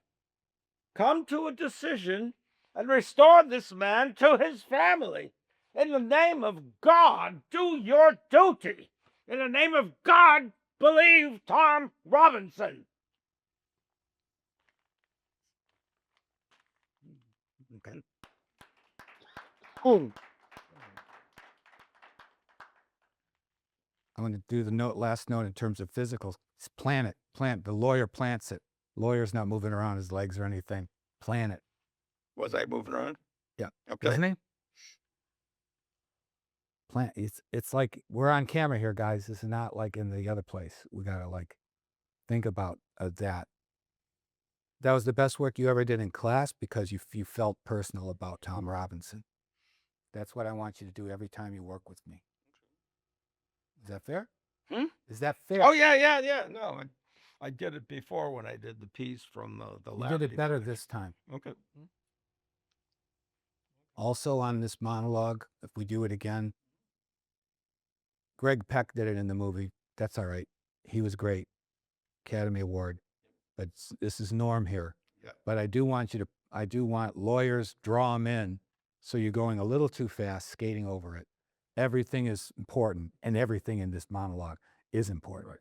come to a decision, and restore this man to his family. In the name of God, do your duty. In the name of God, believe Tom Robinson. Okay. Boom. I'm going to do the last note in terms of physical. Plant it. The lawyer plants it. Lawyer's not moving around his legs or anything. Plant it. Was I moving around? Yeah. Okay. Wasn't he? Plant. It's like we're on camera here, guys. This is not like in the other place. We got to think about that. That was the best work you ever did in class because you felt personal about Tom Robinson. That's what I want you to do every time you work with me. Is that fair? Is that fair? Oh, yeah. No, I did it before when I did the piece from the You lab. did it better this time. Okay. Also on this monologue, if we do it again, Greg Peck did it in the movie. That's all right. He was great. Academy Award. But this is Norm here. Yeah. But I do want lawyers, draw them in. So you're going a little too fast, skating over it. Everything is important, and everything in this monologue is important. Right.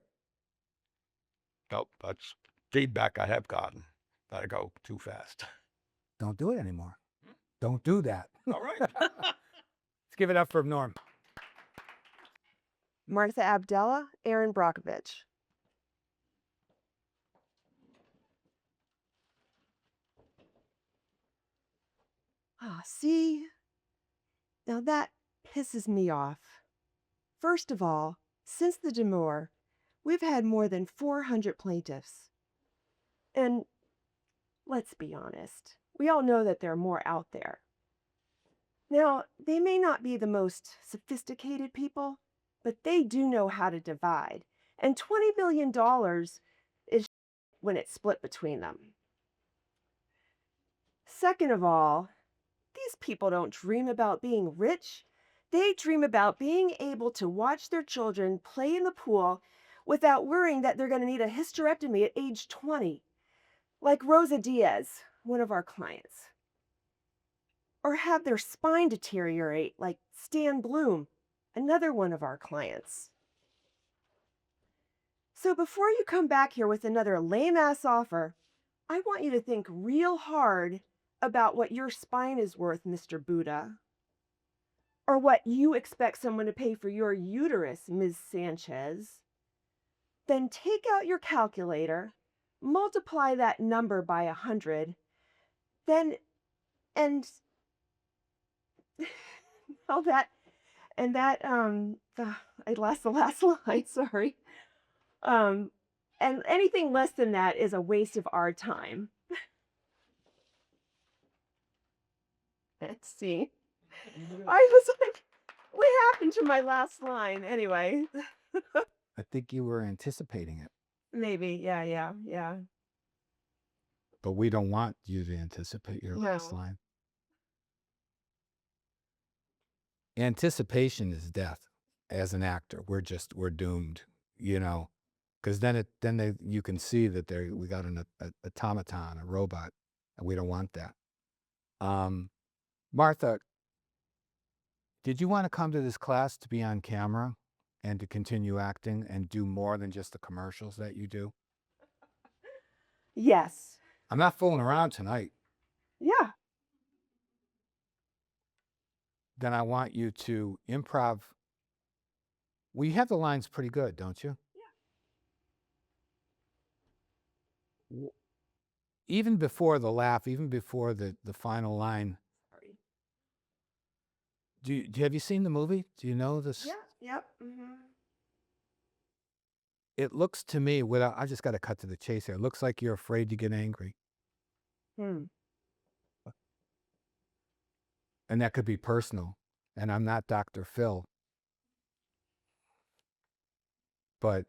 Oh, that's feedback I have gotten that I go too fast. Don't do it anymore. Don't do that. All right. Let's give it up for Norm. Martha Abdella, Aaron Brockovich. See? Now that pisses me off. First of all, since the demur, we've had more than 400 plaintiffs. And let's be honest, we all know that there are more out there. Now, they may not be the most sophisticated people, but they do know how to divide. And $20 billion is when it's split between them. Second of all, these people don't dream about being rich. They dream about being able to watch their children play in the pool without worrying that they're going to need a hysterectomy at age 20, like Rosa Diaz, one of our clients. Or have their spine deteriorate, like Stan Bloom, another one of our clients. So before you come back here with another lame ass offer, I want you to think real hard about what your spine is worth, Mr. Buddha. Or what you expect someone to pay for your uterus, Ms. Sanchez. Then take out your calculator, multiply that number by 100, then, and, all that, and that, I lost the last line, sorry. And anything less than that is a waste of our time. Let's see. I was like, what happened to my last line? Anyway. I think you were anticipating it, Maybe, yeah. but we don't want you to anticipate your last No. line. Anticipation is death. As an actor, we're doomed, you know, because you can see that we got an automaton, a robot, and we don't want that. Martha, did you want to come to this class to be on camera and to continue acting and do more than just the commercials that you do? Yes. I'm not fooling around tonight. Yeah. Then I want you to improv. Well, you have the lines pretty good, don't you? Yeah. Even before the laugh, even before the final line. Sorry. Have you seen the movie? Do you know this? Yeah, yep. Mm-hmm. It looks to me, I just got to cut to the chase here. It looks like you're afraid to get angry. And that could be personal. And I'm not Dr. Phil. But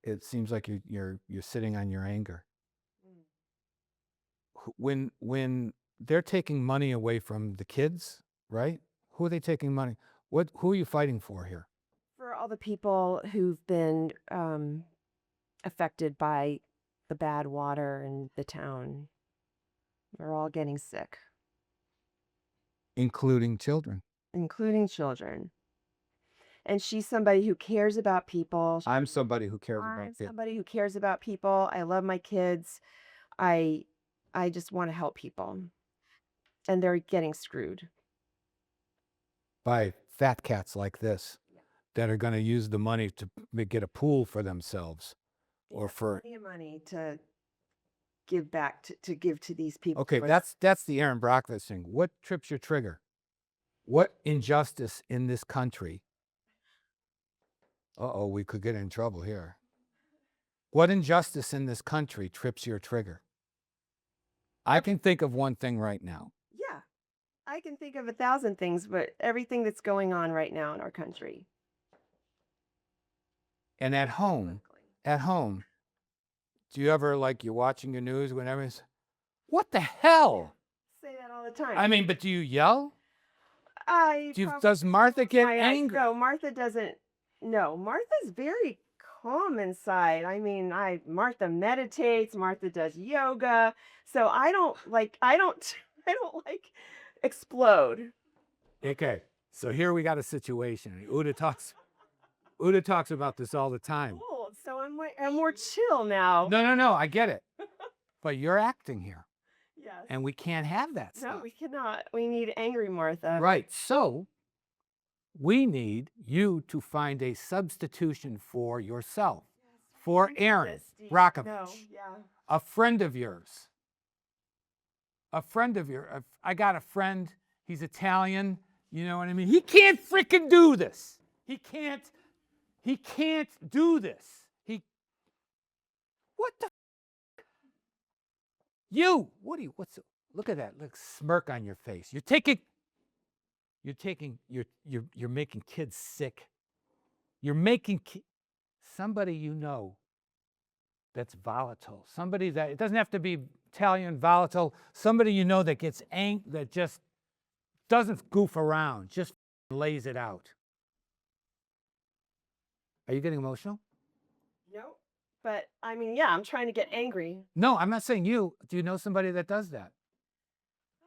it seems like you're sitting on your anger. When they're taking money away from the kids, right? Who are they taking money? Who are you fighting for here? For all the people who've been affected by the bad water in the town. They're all getting sick. Including children. Including children. And she's somebody who cares about people. I'm somebody who cares about I'm kids. somebody who cares about people. I love my kids. I just want to help people. And they're getting screwed. By fat cats like this that are going to use the money to get a pool for themselves. Or for plenty of money to give back to give to these people. Okay, that's the Aaron Brockovich thing. What trips your trigger? What injustice in this country? Uh-oh, we could get in trouble here. What injustice in this country trips your trigger? I can think of one thing right now. Yeah, I can think of 1,000 things, but everything that's going on right now in our country. And at home, do you ever, like, you're watching your news whenever it's, what the hell? Say that all the time. I mean, but do you yell? I Does Martha get my eyes. angry? No, Martha doesn't. No, Martha's very calm inside. I mean, Martha meditates, Martha does yoga. So I don't like explode. Okay, so here we got a situation. Uda talks about this all the time. Cool. So I'm more chill now. No, I get it. But you're acting here. Yes. And we can't have that stuff. No, we cannot. We need angry Martha. Right. So we need you to find a substitution for yourself, for Aaron Brockovich, No, yeah. a friend of yours. I got a friend. He's Italian. You know what I mean? He can't freaking do this. He can't do this. What the? Look at that. Look, smirk on your face. You're taking you're making kids sick. You're making somebody you know that's volatile. Somebody that, it doesn't have to be Italian volatile, somebody you know that gets that just doesn't goof around, just lays it out. Are you getting emotional? No, but I mean, yeah, I'm trying to get angry. No, I'm not saying you. Do you know somebody that does that?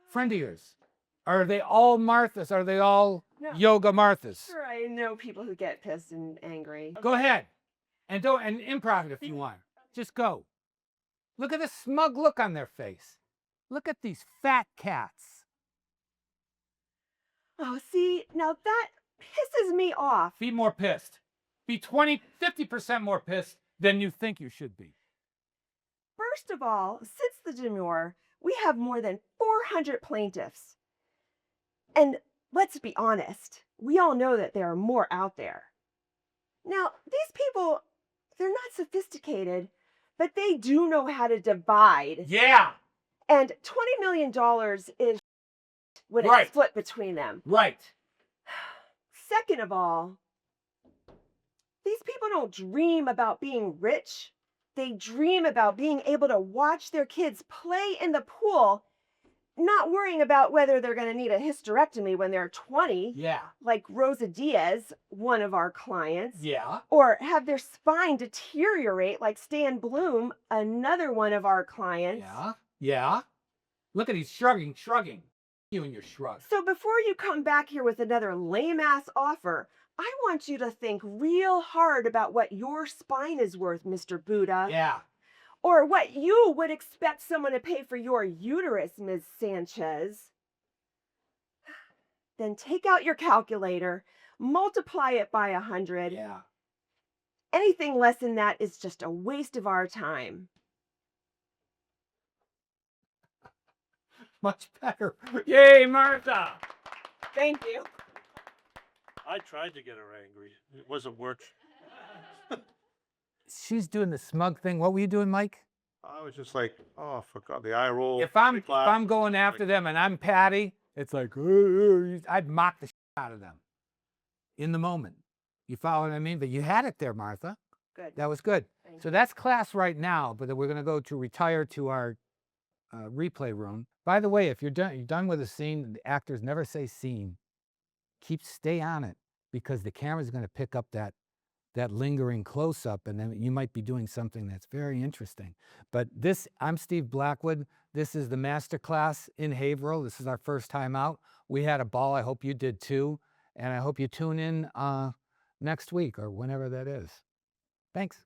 Friend of yours? Are they all Marthas? Are they all No. yoga Marthas? Sure, I know people who get pissed and angry. Go ahead. And improv it if you want. Just go. Look at the smug look on their face. Look at these fat cats. Oh, see, now that pisses me off. Be more pissed. Be 20, 50% more pissed than you think you should be. First of all, since the demurrer, we have more than 400 plaintiffs. And let's be honest, we all know that there are more out there. Now, these people, they're not sophisticated, but they do know how to divide. Yeah. And $20 million is when Right. it's split between them. Right. Second of all, these people don't dream about being rich. They dream about being able to watch their kids play in the pool, not worrying about whether they're going to need a hysterectomy when they're 20, Yeah. like Rosa Diaz, one of our clients, Yeah. or have their spine deteriorate like Stan Bloom, another one of our clients. Yeah. Yeah. Look at he's shrugging. You and your shrug. So before you come back here with another lame-ass offer, I want you to think real hard about what your spine is worth, Mr. Buddha. Yeah. Or what you would expect someone to pay for your uterus, Ms. Sanchez. Then take out your calculator, multiply it by 100. Yeah. Anything less than that is just a waste of our time. Much better. Yay, Martha. Thank you. I tried to get her angry. It wasn't working. She's doing the smug thing. What were you doing, Mike? I was just like, oh, for God, the eye roll. If I'm going after them and I'm Patty, it's like I'd mock the shit out of them in the moment. You follow what I mean? But you had it there, Martha. Good. That was good. Thank So that's class right now, but then we're going to go to retire to our replay room. By the way, if you're done with a scene, the actors never say scene. Stay on it, because the camera's going to pick up that lingering close-up, and then you might be doing something that's very interesting. But I'm Steve Blackwood. This is the master class in Haverhill. This is our first time out. We had a ball. I hope you did too. And I hope you tune in next week or whenever that is. Thanks.